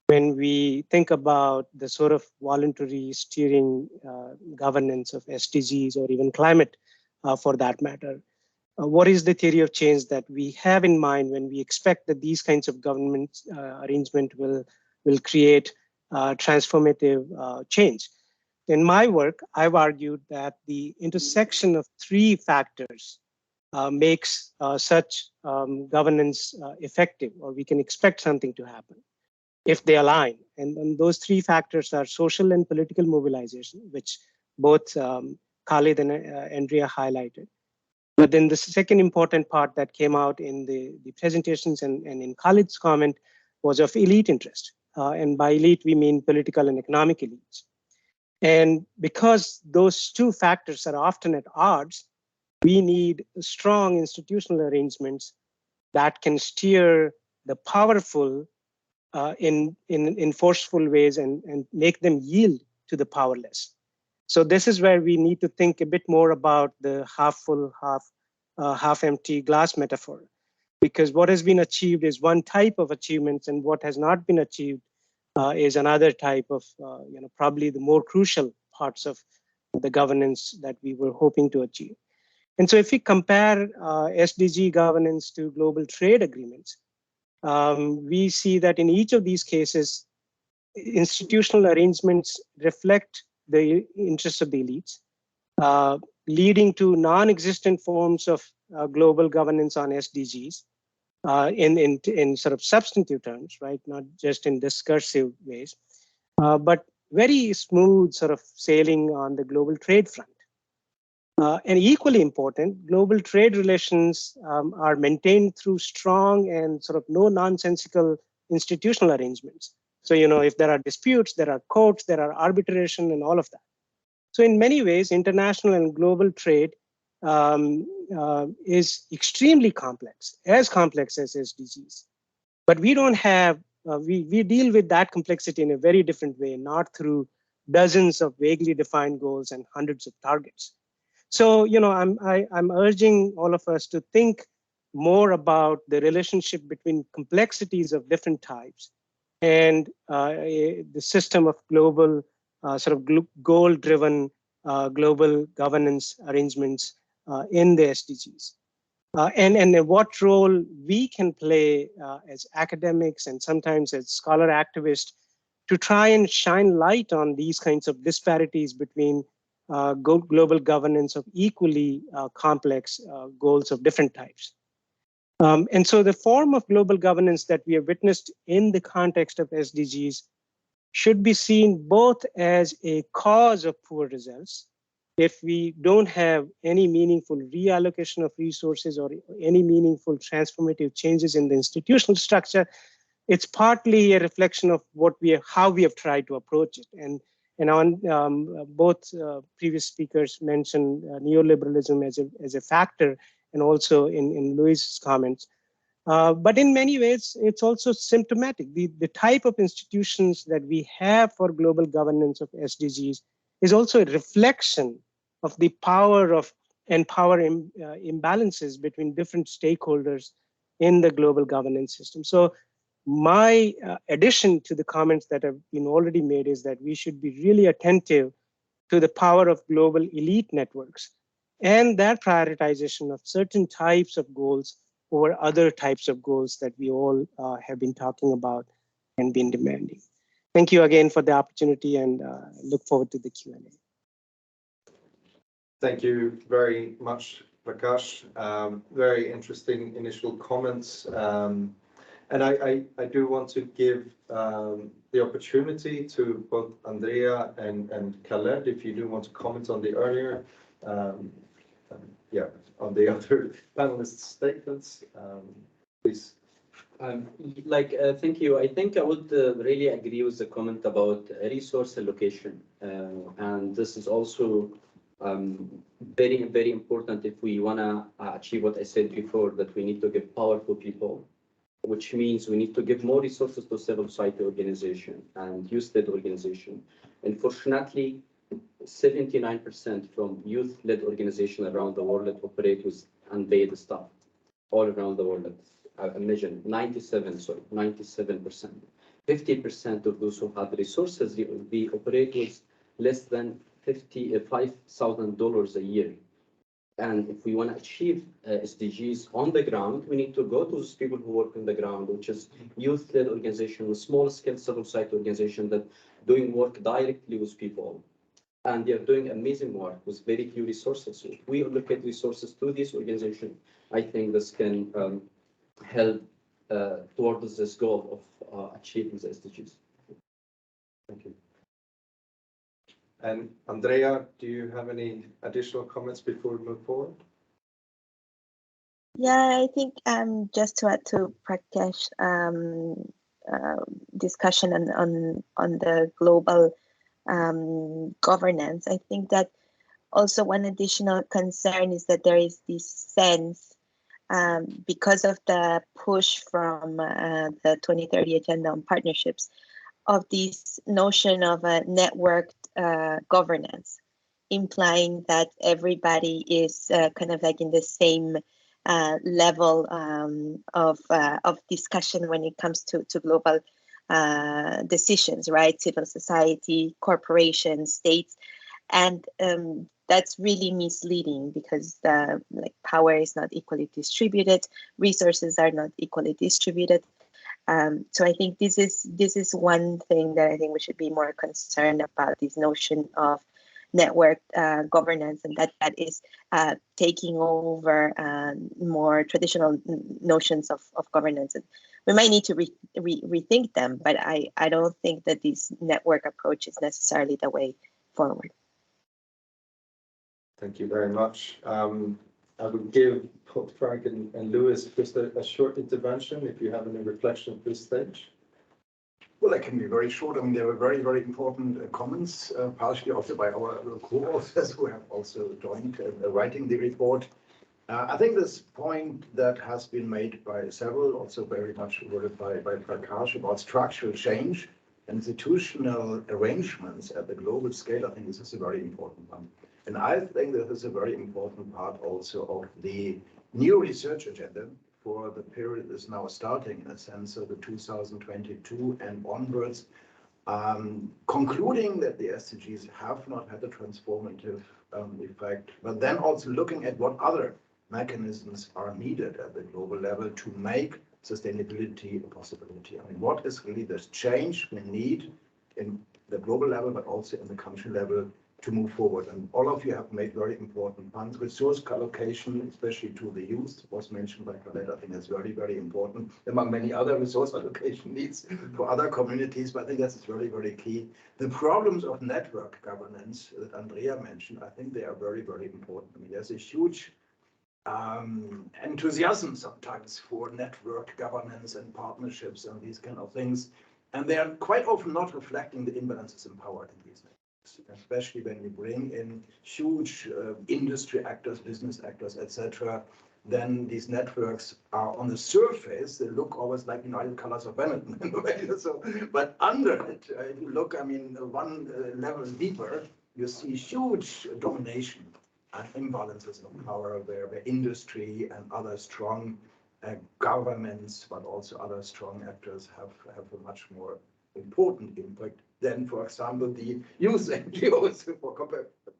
when we think about the sort of voluntary steering governance of SDGs or even climate for that matter. What is the theory of change that we have in mind when we expect that these kinds of government arrangement will create transformative change? In my work, I've argued that the intersection of three factors makes such governance effective, or we can expect something to happen if they align. And those three factors are social and political mobilization, which both Khaled and Andrea highlighted. But then the second important part that came out in the presentations and in Khaled's comment was of elite interest. And by elite, we mean political and economic elites. And because those two factors are often at odds, we need strong institutional arrangements that can steer the powerful in forceful ways and make them yield to the powerless. So this is where we need to think a bit more about the half full, half empty glass metaphor, because what has been achieved is one type of achievements, and what has not been achieved is another type of, probably the more crucial parts of the governance that we were hoping to achieve. And so if we compare SDG governance to global trade agreements, we see that in each of these cases, institutional arrangements reflect the interests of the elites, leading to non-existent forms of global governance on SDGs in sort of substantive terms, right? Not just in discursive ways, but very smooth sort of sailing on the global trade front. And equally important, global trade relations are maintained through strong and sort of no nonsensical institutional arrangements. So, if there are disputes, there are courts, there are arbitration and all of that. So in many ways, international and global trade is extremely complex as SDGs. But we don't have, we deal with that complexity in a very different way, not through dozens of vaguely defined goals and hundreds of targets. So, I'm urging all of us to think more about the relationship between complexities of different types and the system of global, sort of goal-driven global governance arrangements in the SDGs. And what role we can play as academics and sometimes as scholar activists to try and shine light on these kinds of disparities between global governance of equally complex goals of different types. And so the form of global governance that we have witnessed in the context of SDGs should be seen both as a cause of poor results. If we don't have any meaningful reallocation of resources or any meaningful transformative changes in the institutional structure, it's partly a reflection of how we have tried to approach it. And on both previous speakers mentioned neoliberalism as a factor, and also in Louis's comments. But in many ways, it's also symptomatic. The type of institutions that we have for global governance of SDGs is also a reflection of the power imbalances between different stakeholders in the global governance system. So my addition to the comments that have been already made is that we should be really attentive to the power of global elite networks and that prioritization of certain types of goals over other types of goals that we all have been talking about and been demanding. Thank you again for the opportunity, and look forward to the Q&A. Thank you very much, Prakash. Very interesting initial comments. And I do want to give the opportunity to both Andrea and Khaled, if you do want to comment on the earlier, on the other panelists' statements, please. Thank you. I think I would really agree with the comment about resource allocation. And this is also very, very important if we want to achieve what I said before, that we need to give power to people, which means we need to give more resources to civil society organization and youth-led organization. Unfortunately, 79% from youth-led organizations around the world that operate with unpaid staff all around the world. I imagine 97%. 50% of those who have resources, they operate with less than $5,000 a year. And if we want to achieve SDGs on the ground, we need to go to those people who work on the ground, which is youth-led organizations, small-scale civil society organizations that doing work directly with people. And they are doing amazing work with very few resources. So if we allocate resources to these organizations, I think this can help towards this goal of achieving the SDGs. Thank you. And Andrea, do you have any additional comments before we move forward? Yeah, I think just to add to Prakash discussion on the global governance, I think that also one additional concern is that there is this sense, because of the push from the 2030 Agenda on Partnerships, of this notion of a networked governance, implying that everybody is kind of like in the same level of discussion when it comes to global decisions, right? Civil society, corporations, states, and that's really misleading because power is not equally distributed, resources are not equally distributed. So I think this is one thing that I think we should be more concerned about, this notion of networked governance, and that is taking over more traditional notions of governance. And we might need to rethink them, but I don't think that this network approach is necessarily the way forward. Thank you very much. I would give both Frank and Louis just a short intervention if you have any reflection at this stage. Well, I can be very short. I mean, there were very, very important comments, partially also by our co-authors who have also joined writing the report. I think this point that has been made by several, also very much worded by Prakash, about structural change, institutional arrangements at the global scale, I think this is a very important one. And I think that is a very important part also of the new research agenda for the period that is now starting, in a sense of the 2022 and onwards, concluding that the SDGs have not had a transformative effect, but then also looking at what other mechanisms are needed at the global level to make sustainability a possibility. I mean, what is really this change we need in the global level, but also in the country level, to move forward. And all of you have made very important points. Resource allocation, especially to the youth, was mentioned by Khaled. I think that's very, very important among many other resource allocation needs for other communities. But I think that's very, very key. The problems of network governance that Andrea mentioned, I think they are very, very important. I mean, there's a huge enthusiasm sometimes for network governance and partnerships and these kind of things. And they are quite often not reflecting the imbalances in power in these networks, especially when you bring in huge industry actors, business actors, etc. Then these networks are on the surface, they look always like United Colors of Benetton in a way. So, but under it, if you look, I mean, one level deeper, you see huge domination and imbalances of power where industry and other strong governments, but also other strong actors have a much more important impact than, for example, the youth NGOs,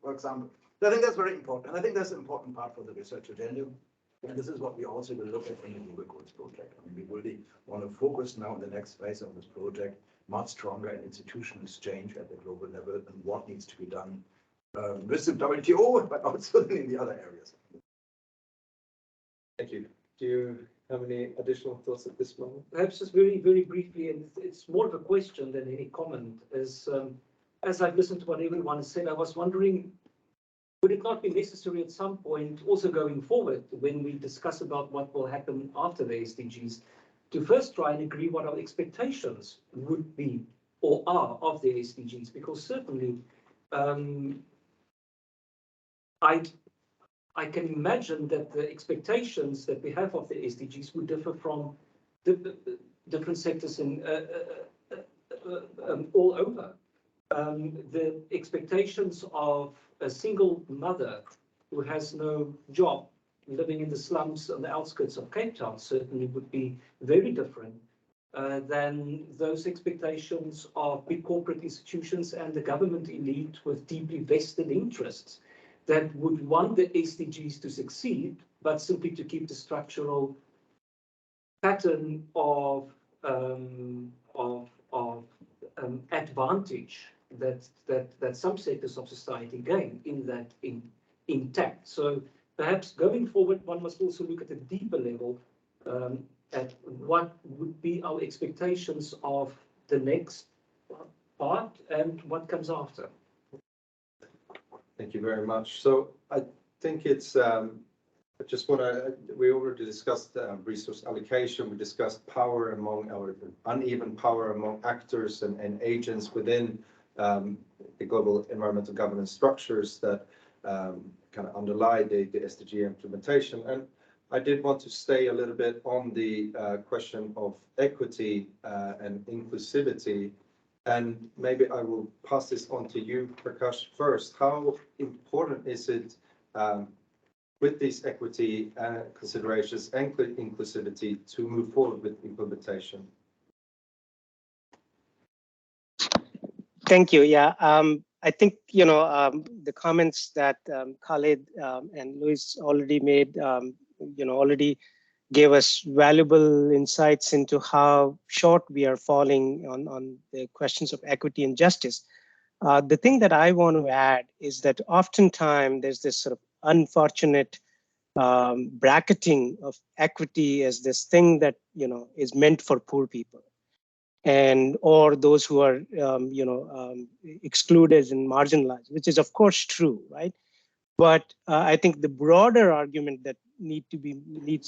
for example. So I think that's very important. And I think that's an important part for the research agenda. And this is what we also will look at in the Global Goals project. I mean, we really want to focus now in the next phase of this project much stronger in institutional exchange at the global level and what needs to be done with the WTO, but also in the other areas. Thank you. Do you have any additional thoughts at this moment? Perhaps just very, very briefly, and it's more of a question than any comment, is as I've listened to what everyone has said, I was wondering, would it not be necessary at some point, also going forward, when we discuss about what will happen after the SDGs, to first try and agree what our expectations would be or are of the SDGs? Because certainly, I can imagine that the expectations that we have of the SDGs would differ from different sectors in all over. The expectations of a single mother who has no job living in the slums on the outskirts of Cape Town certainly would be very different than those expectations of big corporate institutions and the government elite with deeply vested interests that would want the SDGs to succeed, but simply to keep the structural pattern of advantage that some sectors of society gain intact. So perhaps going forward, one must also look at a deeper level at what would be our expectations of the next part and what comes after. Thank you very much. So I think it's, I just want to, we already discussed resource allocation. We discussed power among our uneven power among actors and agents within the global environmental governance structures that kind of underlie the SDG implementation. And I did want to stay a little bit on the question of equity and inclusivity. And maybe I will pass this on to you, Prakash, first. How important is it with these equity considerations and inclusivity to move forward with implementation? Thank you. Yeah, I think, the comments that Khaled and Luis already made, already gave us valuable insights into how short we are falling on the questions of equity and justice. The thing that I want to add is that oftentimes there's this sort of unfortunate bracketing of equity as this thing that, is meant for poor people and or those who are, excluded and marginalized, which is of course true, right? But I think the broader argument that needs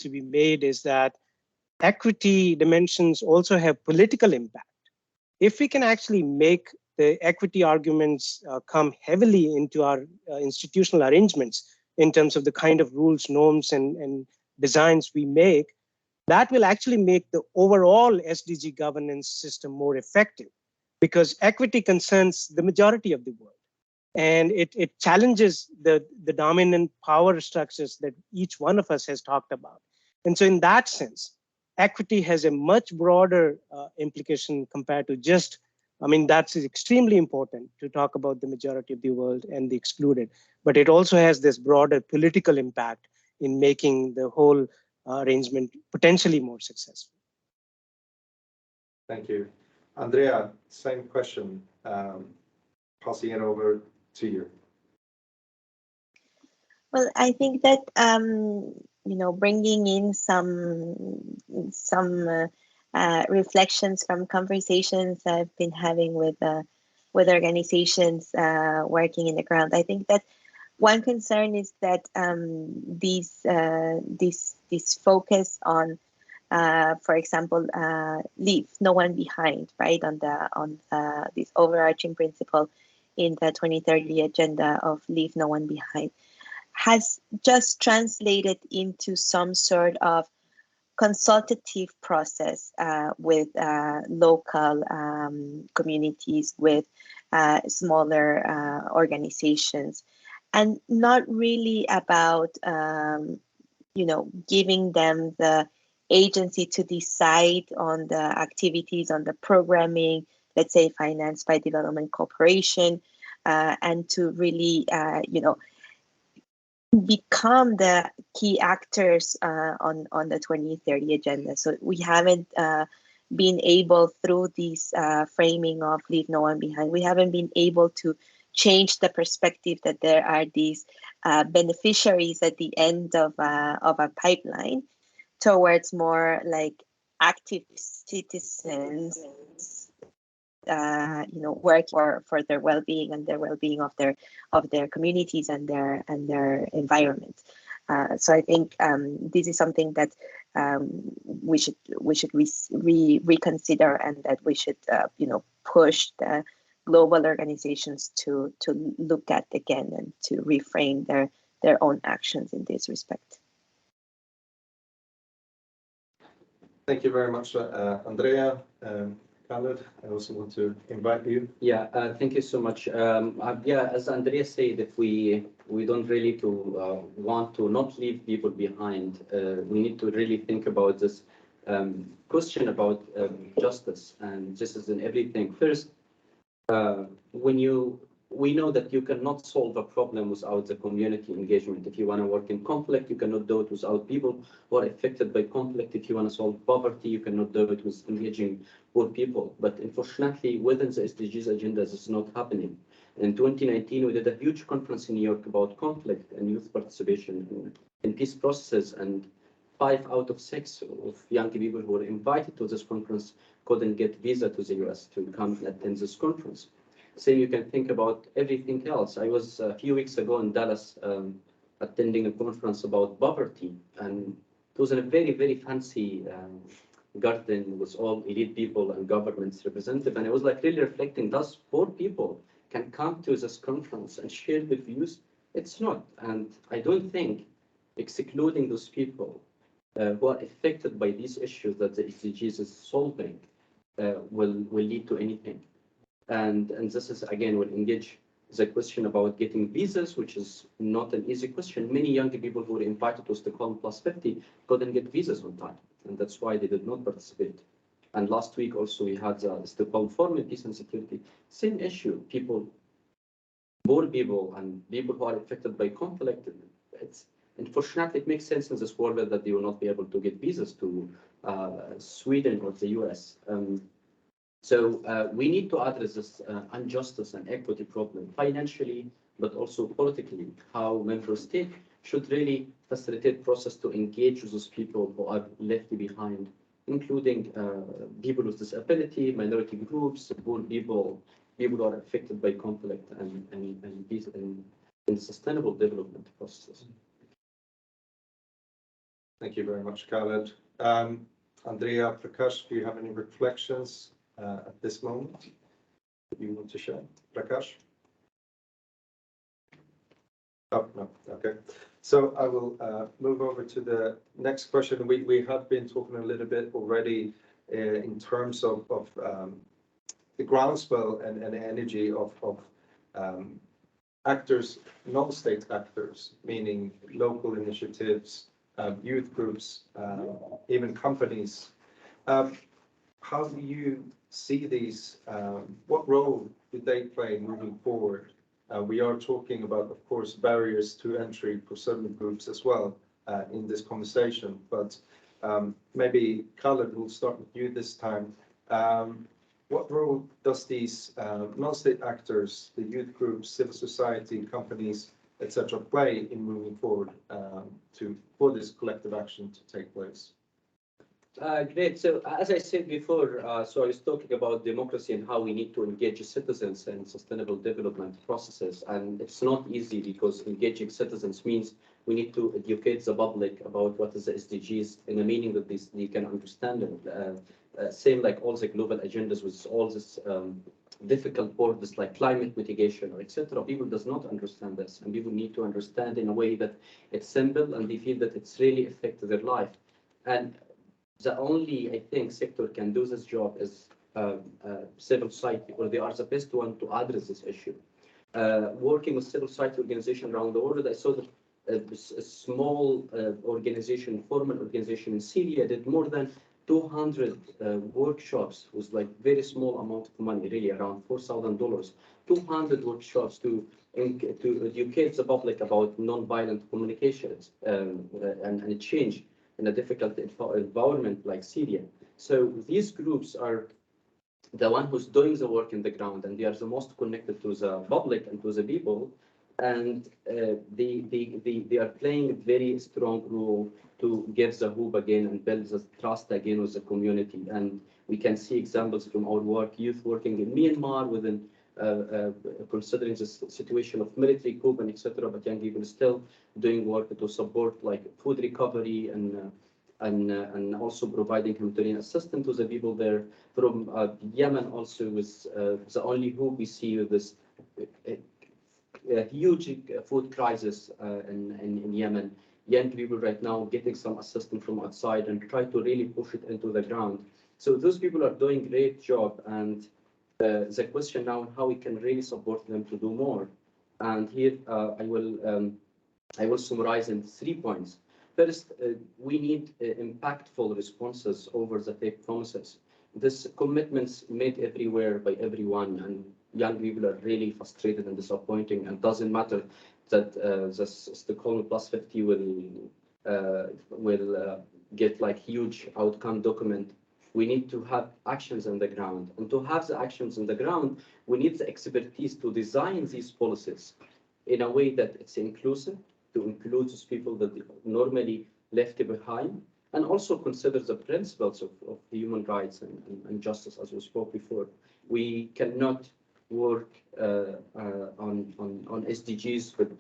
to be made is that equity dimensions also have political impact. If we can actually make the equity arguments come heavily into our institutional arrangements in terms of the kind of rules, norms, and designs we make, that will actually make the overall SDG governance system more effective, because equity concerns the majority of the world. And it challenges the dominant power structures that each one of us has talked about. And so in that sense, equity has a much broader implication compared to just, that's extremely important to talk about the majority of the world and the excluded, but it also has this broader political impact in making the whole arrangement potentially more successful. Thank you. Andrea, same question, passing it over to you. Well, I think that bringing in some reflections from conversations I've been having with organizations working in the ground. I think that one concern is that this focus on, for example, leave no one behind, right? On this overarching principle in the 2030 agenda of leave no one behind, has just translated into some sort of consultative process with local communities, with smaller organizations, and not really about giving them the agency to decide on the activities, on the programming, let's say financed by development cooperation, and to really become the key actors on the 2030 agenda. So we haven't been able, through this framing of leave no one behind, we haven't been able to change the perspective that there are these beneficiaries at the end of a pipeline towards more like active citizens work for their well-being and their well-being of their communities and their environment. So I think this is something that we should reconsider, and that we should push the global organizations to look at again and to reframe their own actions in this respect. Thank you very much, Andrea. Khaled, I also want to invite you. Yeah, thank you so much. Yeah, as Andrea said, if we don't really want to not leave people behind, we need to really think about this question about justice and justice in everything. First, we know that you cannot solve a problem without the community engagement. If you want to work in conflict, you cannot do it without people who are affected by conflict. If you want to solve poverty, you cannot do it with engaging poor people. But unfortunately, within the SDGs agenda, this is not happening. In 2019, we did a huge conference in New York about conflict and youth participation in peace processes, and 5 out of 6 of young people who were invited to this conference couldn't get visa to the US to come and attend this conference. Same you can think about everything else. I was a few weeks ago in Dallas attending a conference about poverty, and it was in a very, very fancy garden with all elite people and governments represented. And I was like really reflecting, does poor people can come to this conference and share the views? It's not. And I don't think excluding those people who are affected by these issues that the SDGs is solving will lead to anything. And this is, again, will engage the question about getting visas, which is not an easy question. Many young people who were invited to Stockholm Plus 50 couldn't get visas on time, and that's why they did not participate. And last week also we had the Stockholm Forum on Peace and Security. Same issue, poor people and people who are affected by conflict. Unfortunately, it makes sense in this world that they will not be able to get visas to Sweden or the US. So we need to address this injustice and equity problem financially, but also politically, how member states should really facilitate process to engage with those people who are left behind, including people with disability, minority groups, poor people, people who are affected by conflict and peace and sustainable development processes. Thank you very much, Khaled. Andrea, Prakash, do you have any reflections at this moment that you want to share? Prakash? Oh, no, okay. So I will move over to the next question. We have been talking a little bit already in terms of the groundswell and energy of actors, non-state actors, meaning local initiatives, youth groups, even companies. How do you see these? What role do they play moving forward? We are talking about, of course, barriers to entry for certain groups as well in this conversation, but maybe Khaled, will start with you this time. What role does these non-state actors, the youth groups, civil society, companies, etc., play in moving forward for this collective action to take place? Great. So as I said before, so I was talking about democracy and how we need to engage citizens in sustainable development processes. And it's not easy because engaging citizens means we need to educate the public about what is the SDGs in a meaning that they can understand it. Same like all the global agendas with all this difficult borders like climate mitigation or etc. People does not understand this, and people need to understand in a way that it's simple and they feel that it's really affected their life. And the only, I think, sector can do this job is civil society, or they are the best one to address this issue. Working with civil society organizations around the world, I saw that a small organization, formal organization in Syria did more than 200 workshops with like very small amount of money, really around $4,000, 200 workshops to educate the public about non-violent communications and change in a difficult environment like Syria. So these groups are the one who's doing the work in the ground, and they are the most connected to the public and to the people. And they are playing a very strong role to get the hope again and build the trust again with the community. And we can see examples from our work, youth working in Myanmar within considering the situation of military coup and etc. But young people still doing work to support like food recovery and also providing humanitarian assistance to the people there. From Yemen also was the only hope we see with this huge food crisis in Yemen. Young people right now getting some assistance from outside and try to really push it into the ground. So those people are doing a great job, and the question now how we can really support them to do more. And here I will summarize in 3 points. First, we need impactful responses over the fake promises. This commitments made everywhere by everyone, and young people are really frustrated and disappointing. And doesn't matter that the Stockholm plus 50 will get like huge outcome document. We need to have actions on the ground, and to have the actions on the ground, we need the expertise to design these policies in a way that it's inclusive, to include those people that normally left behind, and also consider the principles of human rights and justice, as we spoke before. We cannot work on SDGs, but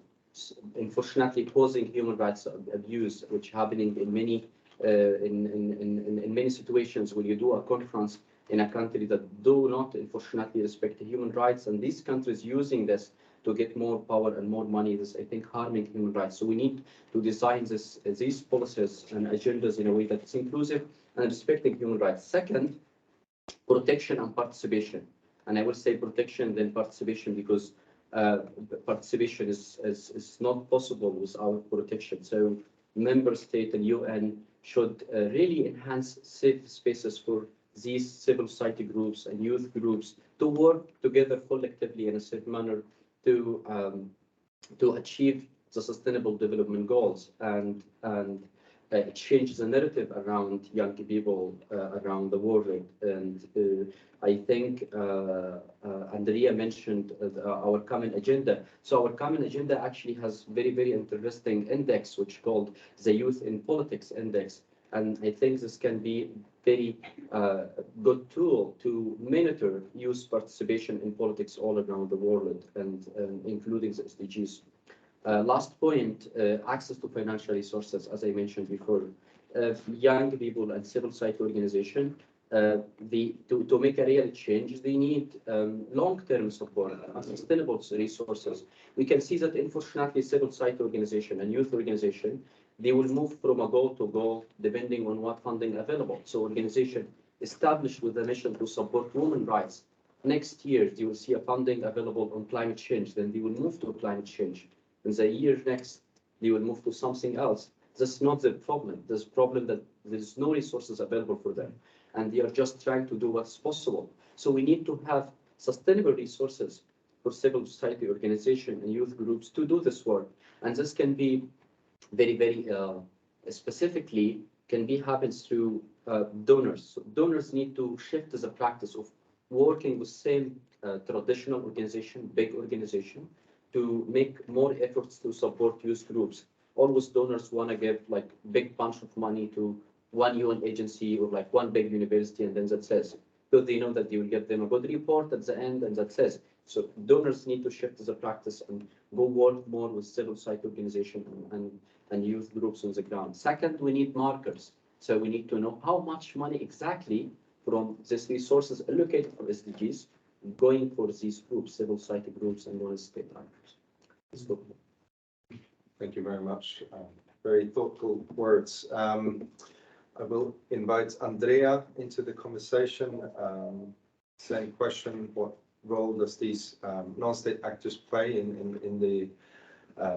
unfortunately causing human rights abuse, which happening in many in many situations when you do a conference in a country that do not unfortunately respect human rights, and these countries using this to get more power and more money, this I think harming human rights. So we need to design these policies and agendas in a way that's inclusive and respecting human rights. Second, protection and participation. And I will say protection then participation, because participation is not possible without protection. So member state and UN should really enhance safe spaces for these civil society groups and youth groups to work together collectively in a safe manner to achieve the sustainable development goals and change the narrative around young people around the world. And I think Andrea mentioned our common agenda. So our common agenda actually has very, very interesting index, which called the Youth in Politics Index. And I think this can be very good tool to monitor youth participation in politics all around the world, and including the SDGs. Last point, access to financial resources, as I mentioned before. Young people and civil society organization, to make a real change, they need long-term support and sustainable resources. We can see that unfortunately civil society organization and youth organization, they will move from a goal to goal depending on what funding available. So organization established with a mission to support women rights. Next year, you will see a funding available on climate change, then they will move to climate change. In the year next, they will move to something else. That's not the problem. There's a problem that there's no resources available for them, and they are just trying to do what's possible. So we need to have sustainable resources for civil society organization and youth groups to do this work. And this can be very, very specifically can be happens through donors. So donors need to shift the practice of working with same traditional organization, big organization, to make more efforts to support youth groups. Always donors want to give like big bunch of money to one UN agency or like one big university, and then that says, so they know that they will get them a good report at the end, and that says. So donors need to shift the practice and go work more with civil society organization and youth groups on the ground. Second, we need markers. So we need to know how much money exactly from these resources allocated for SDGs going for these groups, civil society groups and non-state actors. So, Thank you very much. Very thoughtful words. I will invite Andrea into the conversation. Same question: what role does these non-state actors play in the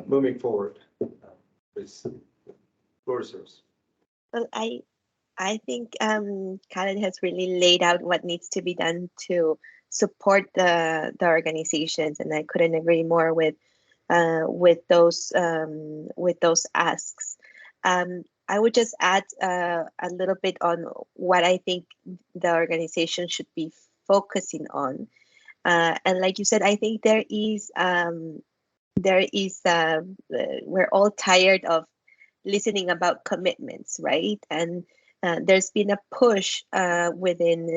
moving forward? Please, floor is yours. Well, I think Khaled has really laid out what needs to be done to support the organizations, and I couldn't agree more with those asks. I would just add a little bit on what I think the organization should be focusing on. And like you said, I think we're all tired of listening about commitments, right? And there's been a push within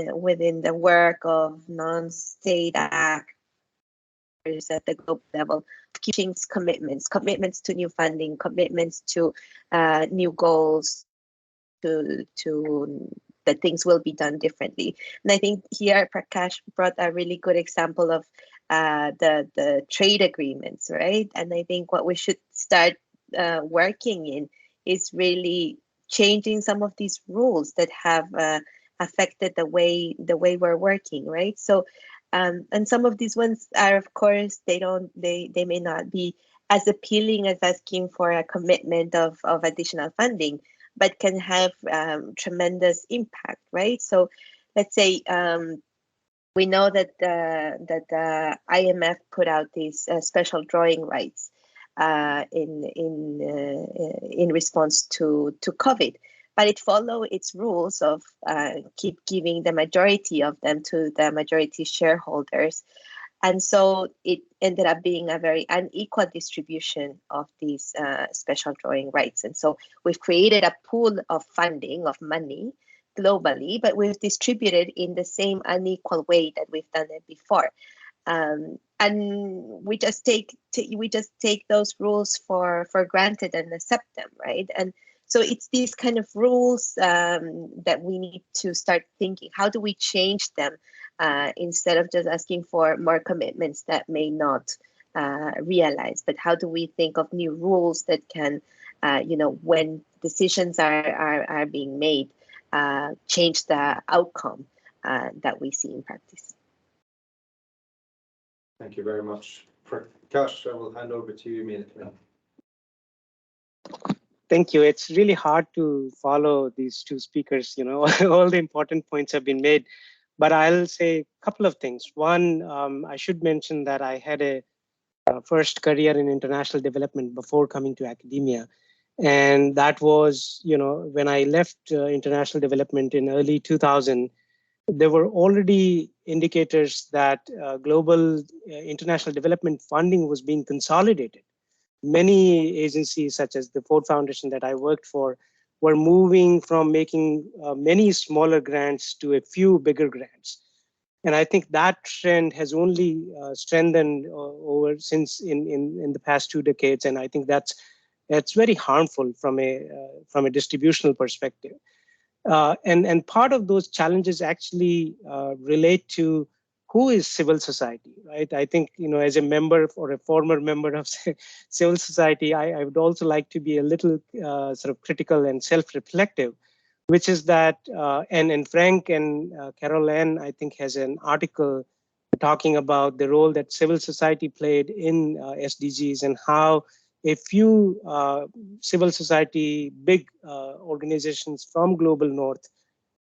the work of non-state actors at the global level, keeping commitments to new funding, commitments to new goals, to that things will be done differently. And I think here Prakash brought a really good example of the trade agreements, right? And I think what we should start working in is really changing some of these rules that have affected the way we're working, right? So, and some of these ones are, of course, they may not be as appealing as asking for a commitment of additional funding, but can have tremendous impact, right? So, let's say we know that the IMF put out these special drawing rights in response to COVID, but it followed its rules of keep giving the majority of them to the majority shareholders, and so it ended up being a very unequal distribution of these special drawing rights. And so we've created a pool of funding, of money globally, but we've distributed in the same unequal way that we've done it before. And we just take those rules for granted and accept them, right? And so it's these kind of rules that we need to start thinking, how do we change them instead of just asking for more commitments that may not realize, but how do we think of new rules that can, when decisions are being made, change the outcome that we see in practice. Thank you very much. Prakash, I will hand over to you immediately. Thank you. It's really hard to follow these two speakers. All the important points have been made, but I'll say a couple of things. One, I should mention that I had a first career in international development before coming to academia. And that was, when I left international development in early 2000, there were already indicators that global international development funding was being consolidated. Many agencies, such as the Ford Foundation that I worked for, were moving from making many smaller grants to a few bigger grants. And I think that trend has only strengthened over since in the past 2 decades. And I think that's very harmful from a distributional perspective. And part of those challenges actually relate to who is civil society, right? I think, as a member or a former member of civil society, I would also like to be a little sort of critical and self-reflective, which is that, and Frank and Carol Ann, I think, has an article talking about the role that civil society played in SDGs and how a few civil society, big organizations from global north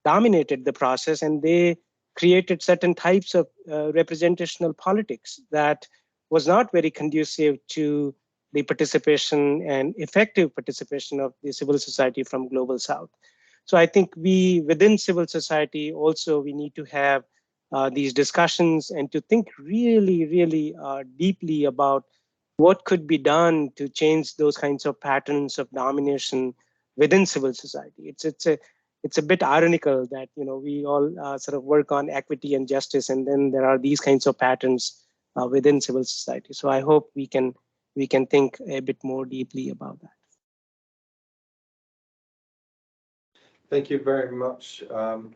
dominated the process, and they created certain types of representational politics that was not very conducive to the participation and effective participation of the civil society from global south. So I think within civil society also, we need to have these discussions and to think really, really deeply about what could be done to change those kinds of patterns of domination within civil society. It's a bit ironical that we all sort of work on equity and justice, and then there are these kinds of patterns within civil society. So I hope we can think a bit more deeply about that. Thank you very much.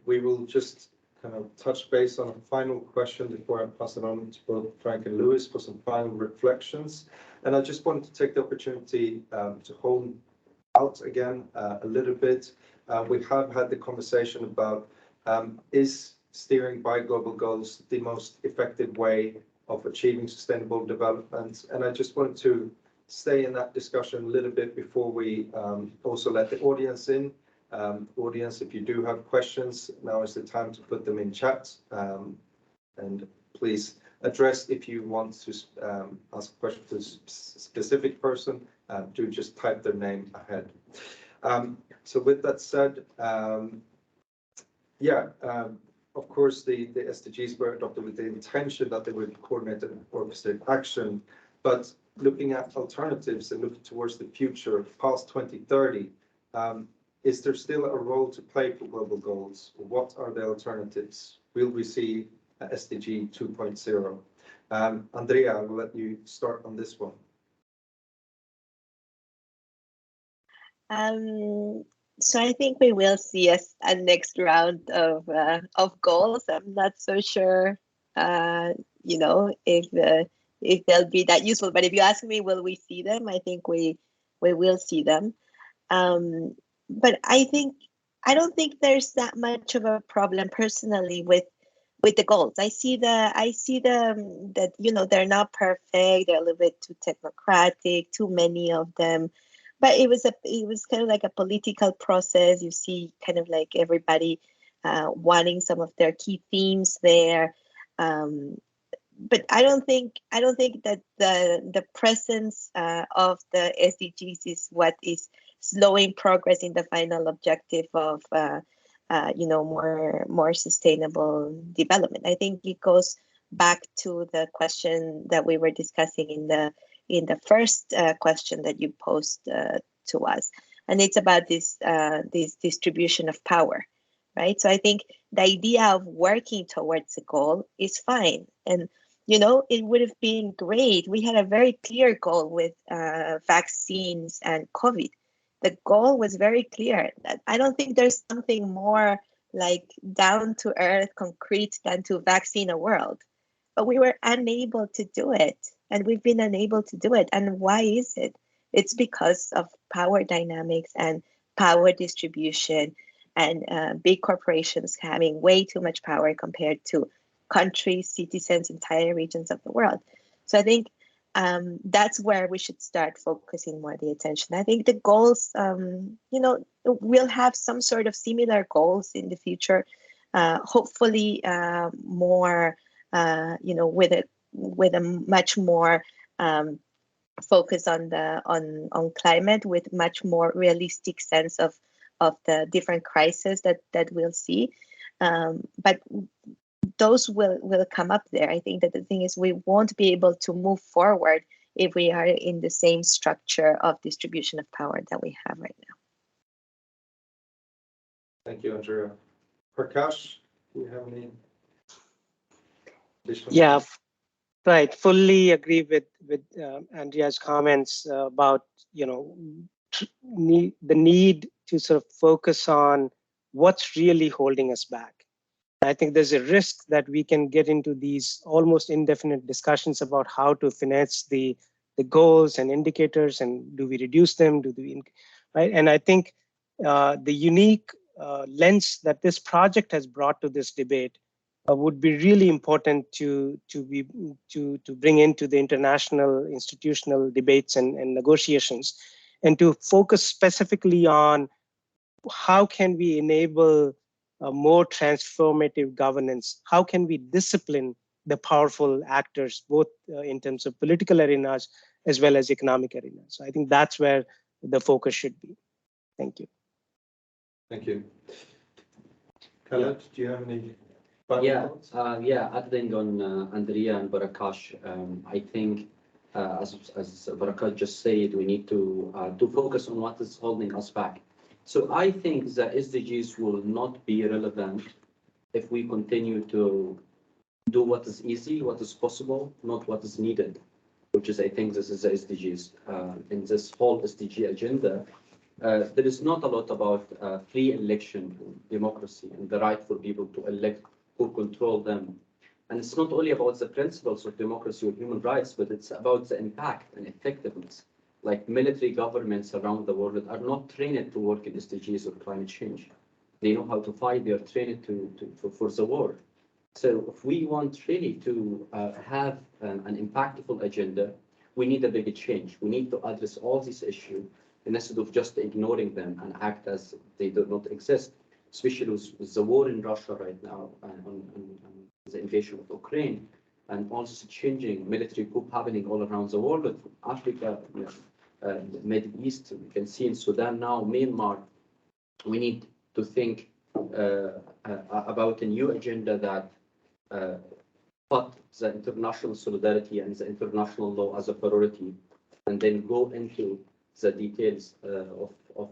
We will just kind of touch base on a final question before I pass it on to both Frank and Lewis for some final reflections. And I just wanted to take the opportunity to hone out again a little bit. We have had the conversation about is steering by global goals the most effective way of achieving sustainable development? And I just wanted to stay in that discussion a little bit before we also let the audience in. Audience, if you do have questions, now is the time to put them in chat. And please address, if you want to ask a question to a specific person, do just type their name ahead. So with that said, of course, the SDGs were adopted with the intention that they would coordinate and orchestrate action, but looking at alternatives and looking towards the future, past 2030, is there still a role to play for global goals? What are the alternatives? Will we see SDG 2.0? Andrea, I will let you start on this one. So I think we will see a next round of goals. I'm not so sure, if they'll be that useful. But if you ask me, will we see them? I think we will see them. But I don't think there's that much of a problem personally with the goals. I see them that they're not perfect. They're a little bit too technocratic, too many of them. But it was kind of like a political process. You see kind of like everybody wanting some of their key themes there. But I don't think that the presence of the SDGs is what is slowing progress in the final objective of more sustainable development. I think it goes back to the question that we were discussing in the first question that you posed to us, and it's about this distribution of power, right? So I think the idea of working towards a goal is fine, and it would have been great. We had a very clear goal with vaccines and COVID. The goal was very clear. I don't think there's something more like down to earth, concrete than to vaccine a world. But we were unable to do it, and we've been unable to do it. And why is it? It's because of power dynamics and power distribution and big corporations having way too much power compared to countries, citizens, entire regions of the world. So I think that's where we should start focusing more the attention. I think the goals, we'll have some sort of similar goals in the future, hopefully more, with a much more focus on climate, with much more realistic sense of the different crises that we'll see. But those will come up there. I think that the thing is we won't be able to move forward if we are in the same structure of distribution of power that we have right now. Thank you, Andrea. Prakash, do you have any additional? Yeah, right. Fully agree with Andrea's comments about the need to sort of focus on what's really holding us back. I think there's a risk that we can get into these almost indefinite discussions about how to finesse the goals and indicators, and do we reduce them, right? And I think the unique lens that this project has brought to this debate would be really important to bring into the international institutional debates and negotiations, and to focus specifically on how can we enable more transformative governance? How can we discipline the powerful actors, both in terms of political arenas as well as economic arenas? So I think that's where the focus should be. Thank you. Thank you. Khaled, do you have any final thoughts? Adding on Andrea and Prakash, I think as Prakash just said, we need to focus on what is holding us back. So I think the SDGs will not be relevant if we continue to do what is easy, what is possible, not what is needed, which is, I think, this is the SDGs. In this whole SDG agenda, there is not a lot about free election, democracy, and the right for people to elect who control them. And it's not only about the principles of democracy or human rights, but it's about the impact and effectiveness. Like military governments around the world are not trained to work in SDGs or climate change. They know how to fight, they are trained for the war. So if we want really to have an impactful agenda, we need a big change. We need to address all these issues instead of just ignoring them and act as they do not exist, especially with the war in Russia right now and the invasion of Ukraine, and also changing military coup happening all around the world, from Africa, the Middle East. We can see in Sudan now, Myanmar. We need to think about a new agenda that put the international solidarity and the international law as a priority, and then go into the details of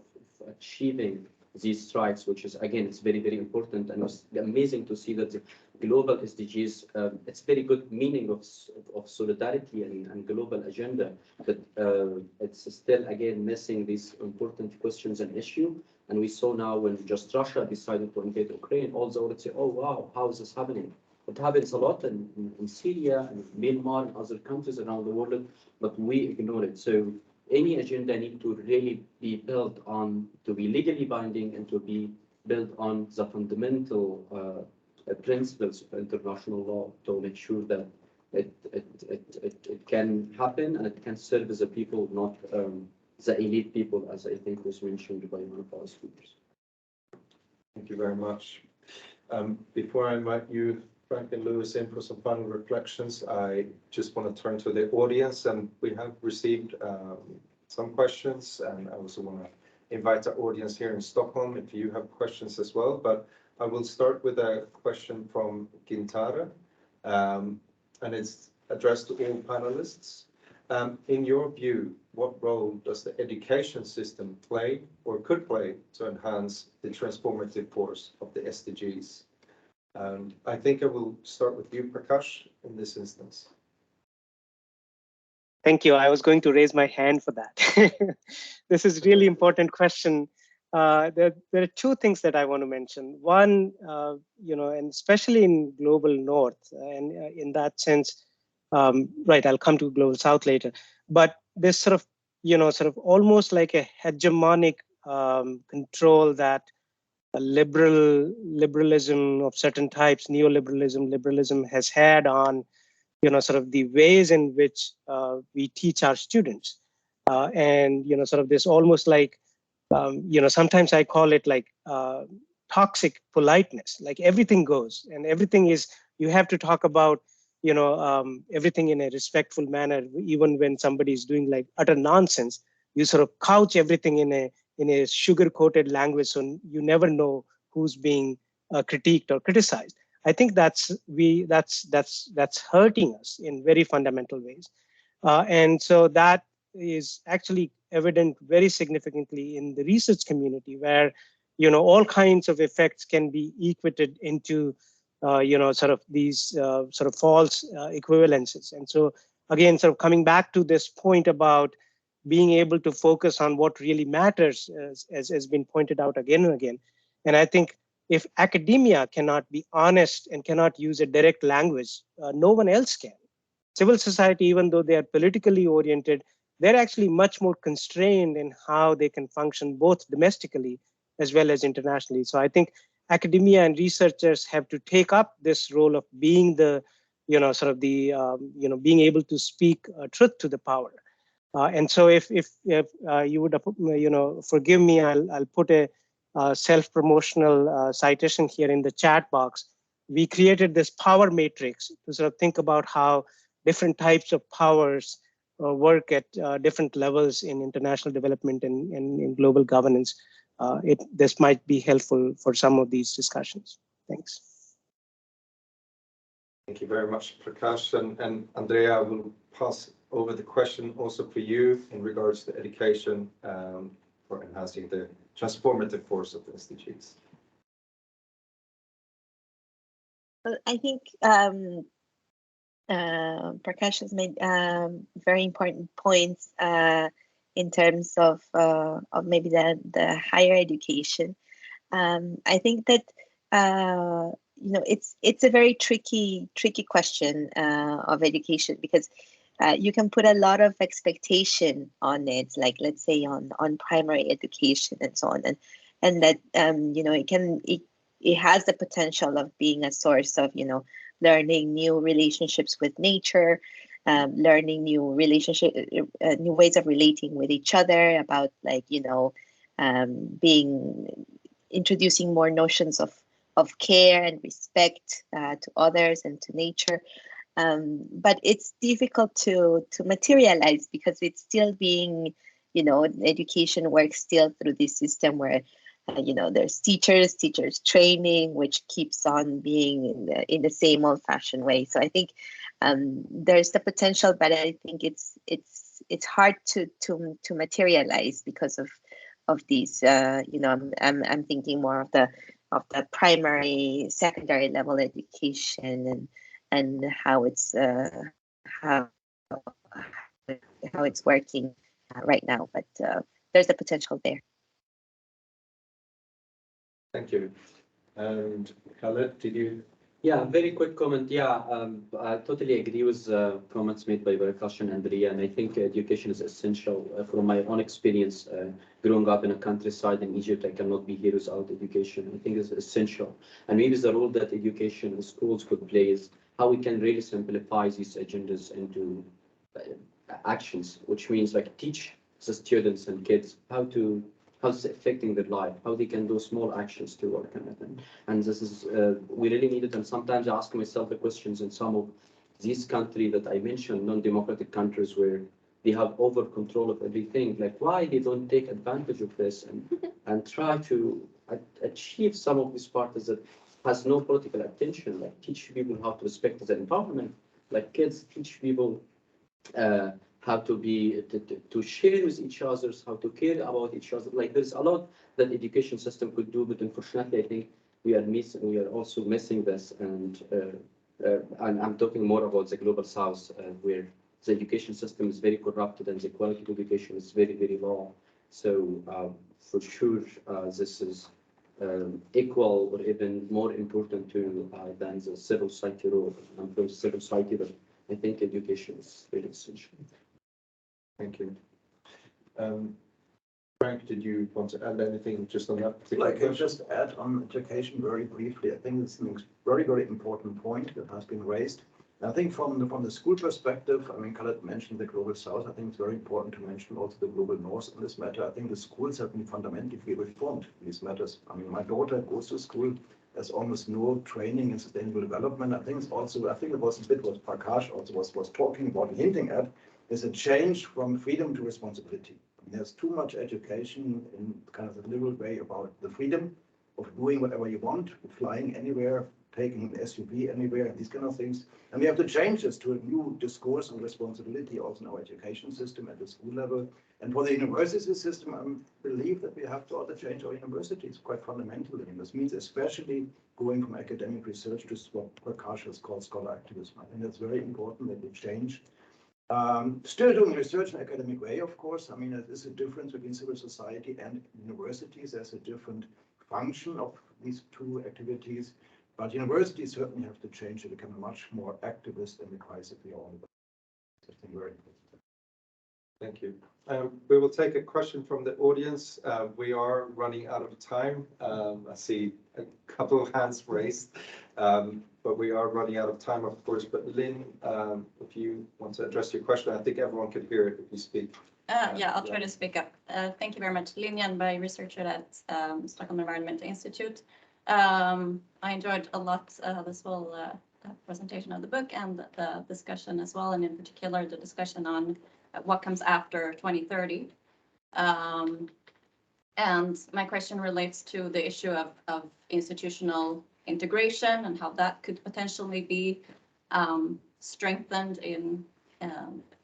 achieving these rights, which is, again, it's very, very important. And it's amazing to see that the global SDGs, it's very good meaning of solidarity and global agenda, but it's still, again, missing these important questions and issues. And we saw now when just Russia decided to invade Ukraine, all the world say, oh, wow, how is this happening? It happens a lot in Syria and Myanmar and other countries around the world, but we ignore it. So any agenda need to really be built on, to be legally binding and to be built on the fundamental principles of international law to make sure that it can happen and it can serve as a people, not the elite people, as I think was mentioned by one of our speakers. Thank you very much. Before I invite you, Frank and Lewis, in for some final reflections, I just want to turn to the audience, and we have received some questions, and I also want to invite our audience here in Stockholm if you have questions as well. But I will start with a question from Gintara, and it's addressed to all panelists. In your view, what role does the education system play or could play to enhance the transformative force of the SDGs? And I think I will start with you, Prakash, in this instance. Thank you. I was going to raise my hand for that. This is a really important question. There are two things that I want to mention. One, and especially in global north, and in that sense, right, I'll come to global south later. But this sort of almost like a hegemonic control that liberalism of certain types, neoliberalism, liberalism has had on, sort of the ways in which we teach our students. And, sort of this almost like, sometimes I call it like toxic politeness, like everything goes and everything is, you have to talk about, everything in a respectful manner, even when somebody is doing like utter nonsense, you sort of couch everything in a sugar-coated language, so you never know who's being critiqued or criticized. I think that's hurting us in very fundamental ways, and so that is actually evident very significantly in the research community, where all kinds of effects can be equated into sort of these sort of false equivalences. And so again, sort of coming back to this point about being able to focus on what really matters, as has been pointed out again and again. And I think if academia cannot be honest and cannot use a direct language, no one else can. Civil society, even though they are politically oriented, they're actually much more constrained in how they can function both domestically as well as internationally. So I think academia and researchers have to take up this role of being the, sort of the, being able to speak truth to the power. And so if you would, forgive me, I'll put a self-promotional citation here in the chat box. We created this power matrix to sort of think about how different types of powers work at different levels in international development and in global governance. This might be helpful for some of these discussions. Thanks. Thank you very much, Prakash. And Andrea, I will pass over the question also for you in regards to education for enhancing the transformative force of the SDGs. Well, I think Prakash has made very important points in terms of maybe the higher education. I think that it's a very tricky question of education, because you can put a lot of expectation on it, like let's say on primary education and so on, and that it has the potential of being a source of learning new relationships with nature, learning new ways of relating with each other, about introducing more notions of care and respect to others and to nature. But it's difficult to materialize, because it's still being, education works still through this system where there's teachers training, which keeps on being in the same old-fashioned way. So I think there's the potential, but I think it's hard to materialize because of these. I'm thinking more of the primary, secondary level education and how it's working right now. But there's the potential there. Thank you. And Khaled, did you? Yeah, very quick comment. Yeah, I totally agree with comments made by Prakash and Andrea, and I think education is essential. From my own experience, growing up in a countryside in Egypt, I cannot be here without education. I think it's essential. And maybe the role that education in schools could play is how we can really simplify these agendas into actions, which means like teach the students and kids how it's affecting their life, how they can do small actions to work on it. And this is, we really need it. And sometimes I ask myself the questions in some of these countries that I mentioned, non-democratic countries, where they have over control of everything. Like, why they don't take advantage of this and try to achieve some of these parties that has no political attention, like teach people how to respect the environment, like kids teach people how to be to share with each other, how to care about each other. Like there's a lot that education system could do, but unfortunately, I think we are also missing this. And I'm talking more about the global south, where the education system is very corrupted and the quality of education is very, very low. So for sure, this is equal or even more important to than the civil society role. I'm from civil society, but I think education is really essential. Thank you. Frank, did you want to add anything just on that particular I can just add on education very briefly. I think it's a very, very important point that has been raised. I think from the school perspective, I mean, Khaled mentioned the global south. I think it's very important to mention also the global north in this matter. I think the schools have been fundamentally reformed in these matters. I mean, my daughter goes to school. There's almost no training in sustainable development. I think it was a bit what Prakash also was talking about and hinting at. There's a change from freedom to responsibility. There's too much education in kind of a liberal way about the freedom of doing whatever you want, flying anywhere, taking an SUV anywhere, and these kind of things. And we have to change this to a new discourse on responsibility also in our education system at the school level. And for the university system, I believe that we have to also change our universities quite fundamentally. And this means especially going from academic research to what Prakash has called scholar activism. I think that's very important that we change. Still doing research in an academic way, of course. I mean, there's a difference between civil society and universities. There's a different function of these two activities. But universities certainly have to change to become much more activist in the crisis we are all about. Very important. Thank you. We will take a question from the audience. We are running out of time. I see a couple of hands raised, but we are running out of time, of course. But Lynn, if you want to address your question, I think everyone can hear it if you speak. Yeah, I'll try to speak up. Thank you very much, Lynn Yan, researcher at Stockholm Environment Institute. I enjoyed a lot this whole presentation of the book and the discussion as well, and in particular the discussion on what comes after 2030. And my question relates to the issue of institutional integration and how that could potentially be strengthened in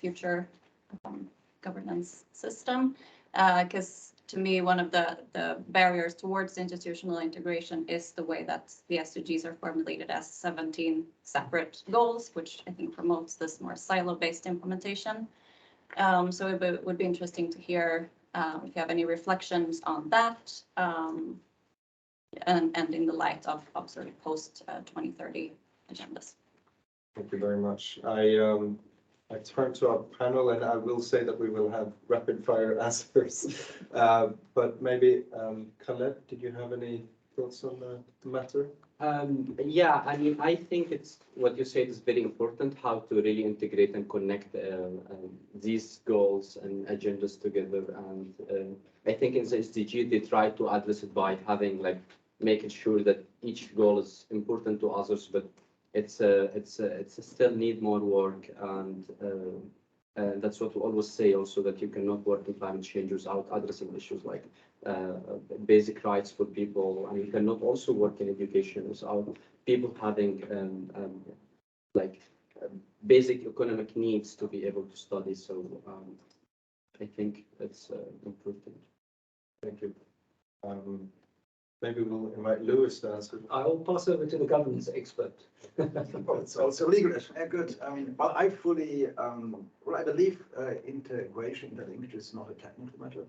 future governance system. Because to me, one of the barriers towards institutional integration is the way that the SDGs are formulated as 17 separate goals, which I think promotes this more silo-based implementation. So it would be interesting to hear if you have any reflections on that, and in the light of sort of post 2030 agendas. Thank you very much. I turn to our panel, and I will say that we will have rapid fire answers. But maybe, Khaled, did you have any thoughts on the matter? Yeah, I mean, I think it's what you said is very important, how to really integrate and connect these goals and agendas together. And I think in the SDG, they try to address it by having like making sure that each goal is important to others, but it's still need more work. And that's what we always say also, that you cannot work in climate change without addressing issues like basic rights for people, and you cannot also work in education without people having basic economic needs to be able to study. So I think it's important. Thank you. Maybe we'll invite Lewis to answer. I will pass over to the governance expert. It's also legal. Good. I mean, well, I fully, I believe integration, interlinkage is not a technical matter.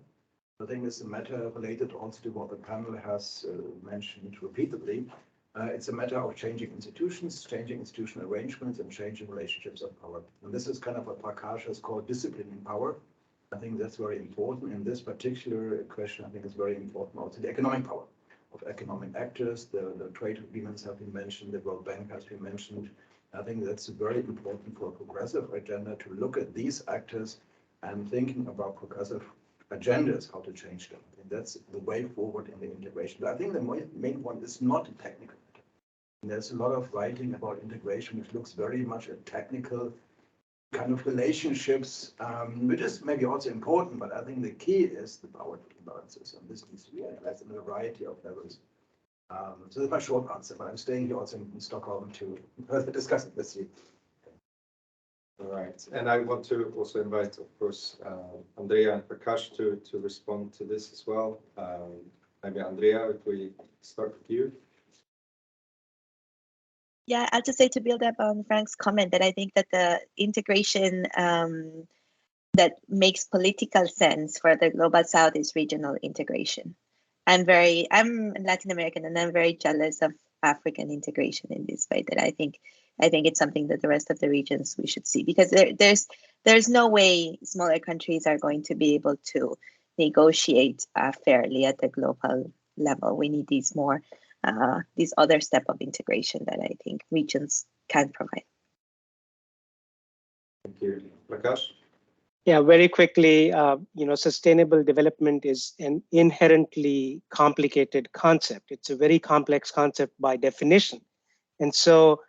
I think it's a matter related also to what the panel has mentioned repeatedly. It's a matter of changing institutions, changing institutional arrangements, and changing relationships of power. And this is kind of what Prakash has called disciplining power. I think that's very important. In this particular question, I think it's very important also the economic power of economic actors. The trade agreements have been mentioned, the World Bank has been mentioned. I think that's very important for a progressive agenda to look at these actors and thinking about progressive agendas, how to change them. I think that's the way forward in the integration. But I think the main one is not a technical matter. And there's a lot of writing about integration, which looks very much at technical kind of relationships, which is maybe also important, but I think the key is the power imbalances, and this needs to be addressed in a variety of levels. So that's my short answer, but I'm staying here also in Stockholm to further discuss it with you. All right, and I want to also invite, of course, Andrea and Prakash to respond to this as well. Maybe Andrea, if we start with you. Yeah, I'll just say, to build up on Frank's comment, that I think that the integration that makes political sense for the Global South is regional integration. I'm Latin American, and I'm very jealous of African integration in this way. That I think it's something that the rest of the regions we should see, because there's no way smaller countries are going to be able to negotiate fairly at the global level. We need these other step of integration that I think regions can provide. Thank you. Prakash? Yeah, very quickly, sustainable development is an inherently complicated concept. It's a very complex concept by definition. And so,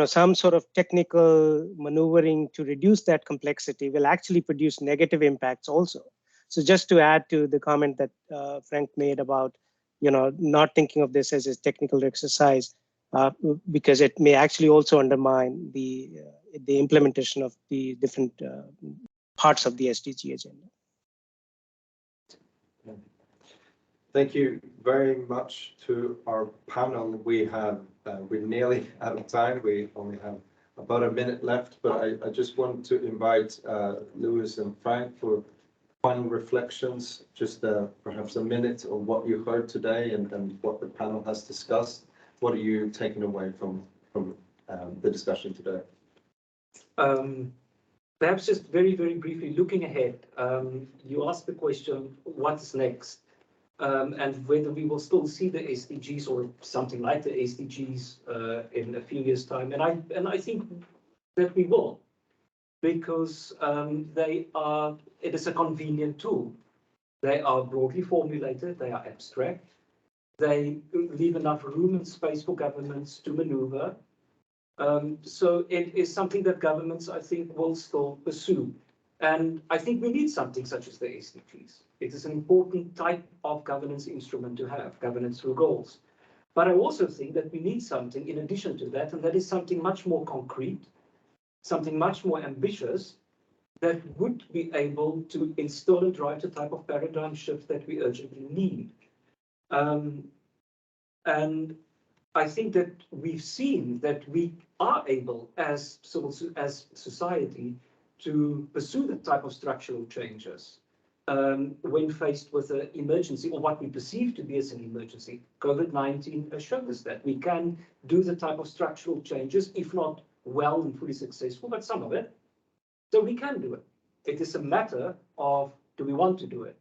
some sort of technical maneuvering to reduce that complexity will actually produce negative impacts also. So just to add to the comment that Frank made about not thinking of this as a technical exercise, because it may actually also undermine the implementation of the different parts of the SDG agenda. Thank you very much to our panel. We're nearly out of time. We only have about a minute left, but I just want to invite Lewis and Frank for final reflections, just perhaps a minute of what you heard today and what the panel has discussed. What are you taking away from the discussion today? Perhaps just very, very briefly, looking ahead, you asked the question, what's next? And whether we will still see the SDGs or something like the SDGs in a few years' time. And I think that we will, because it is a convenient tool. They are broadly formulated, they are abstract, they leave enough room and space for governments to maneuver. So it is something that governments, I think, will still pursue. And I think we need something such as the SDGs. It is an important type of governance instrument to have, governance through goals. But I also think that we need something in addition to that, and that is something much more concrete, something much more ambitious, that would be able to instill and drive the type of paradigm shift that we urgently need. And I think that we've seen that we are able as society to pursue the type of structural changes when faced with an emergency, or what we perceive to be as an emergency. COVID-19 has shown us that we can do the type of structural changes, if not well and fully successful, but some of it. So we can do it. It is a matter of, do we want to do it?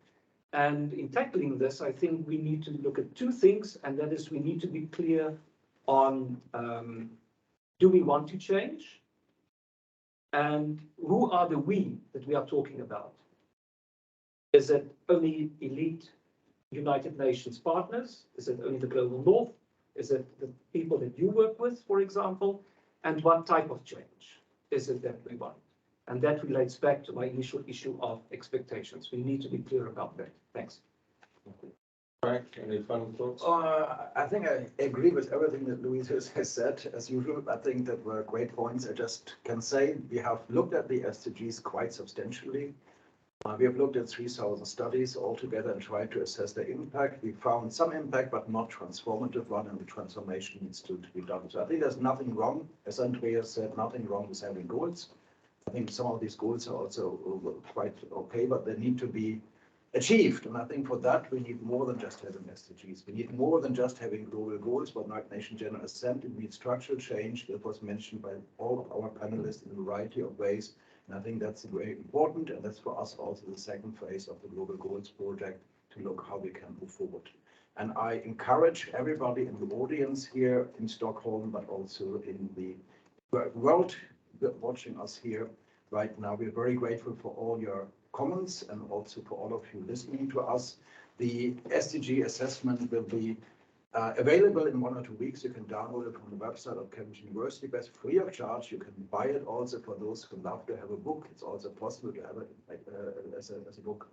And in tackling this, I think we need to look at two things, and that is we need to be clear on, do we want to change? And who are the we that we are talking about? Is it only elite United Nations partners? Is it only the global north? Is it the people that you work with, for example? And what type of change is it that we want? And that relates back to my initial issue of expectations. We need to be clear about that. Thanks. Frank, any final thoughts? I think I agree with everything that Louise has said. As usual, I think that were great points. I just can say we have looked at the SDGs quite substantially. We have looked at 3,000 studies altogether and tried to assess their impact. We found some impact, but not transformative one, and the transformation needs to be done. So I think there's nothing wrong, as Andrea said, nothing wrong with having goals. I think some of these goals are also quite okay, but they need to be achieved. And I think for that, we need more than just having SDGs. We need more than just having global goals, but United Nations General Assembly, we need structural change that was mentioned by all of our panelists in a variety of ways. And I think that's very important, and that's for us also the second phase of the Global Goals project, to look how we can move forward. And I encourage everybody in the audience here in Stockholm, but also in the world watching us here right now. We're very grateful for all your comments and also for all of you listening to us. The SDG assessment will be available in 1 or 2 weeks. You can download it from the website of Cambridge University, but free of charge. You can buy it also for those who love to have a book. It's also possible to have it as a book.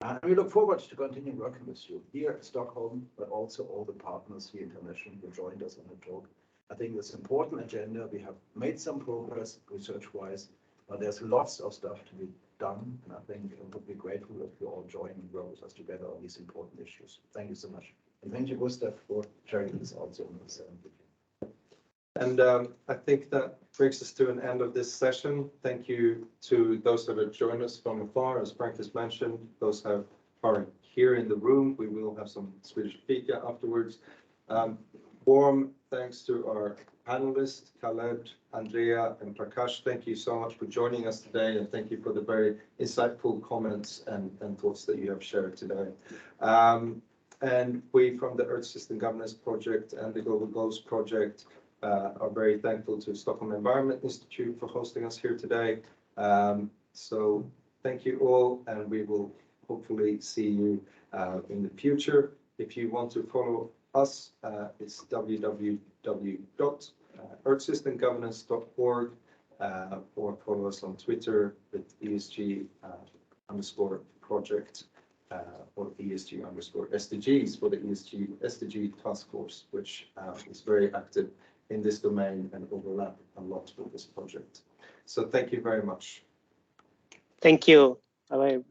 And we look forward to continuing working with you here in Stockholm, but also all the partners here internationally who joined us on the talk. I think it's an important agenda. We have made some progress research-wise, but there's lots of stuff to be done. And I think I would be grateful if you all join and work with us together on these important issues. Thank you so much. And thank you, Gustav, for sharing this also in this And I think that brings us to an end of this session. Thank you to those that have joined us from afar, as Frank has mentioned, those that are here in the room. We will have some Swedish fika afterwards. Warm thanks to our panelists, Khaled, Andrea, and Prakash. Thank you so much for joining us today, and thank you for the very insightful comments and thoughts that you have shared today. And we from the Earth System Governance Project and the Global Goals Project are very thankful to Stockholm Environment Institute for hosting us here today. So thank you all, and we will hopefully see you in the future. If you want to follow us, it's www.earthsystemgovernance.org, or follow us on Twitter with ESG_project. Or ESG_SDGs for the SDG task force, which is very active in this domain and overlap a lot with this project. So thank you very much. Thank you. Bye-bye.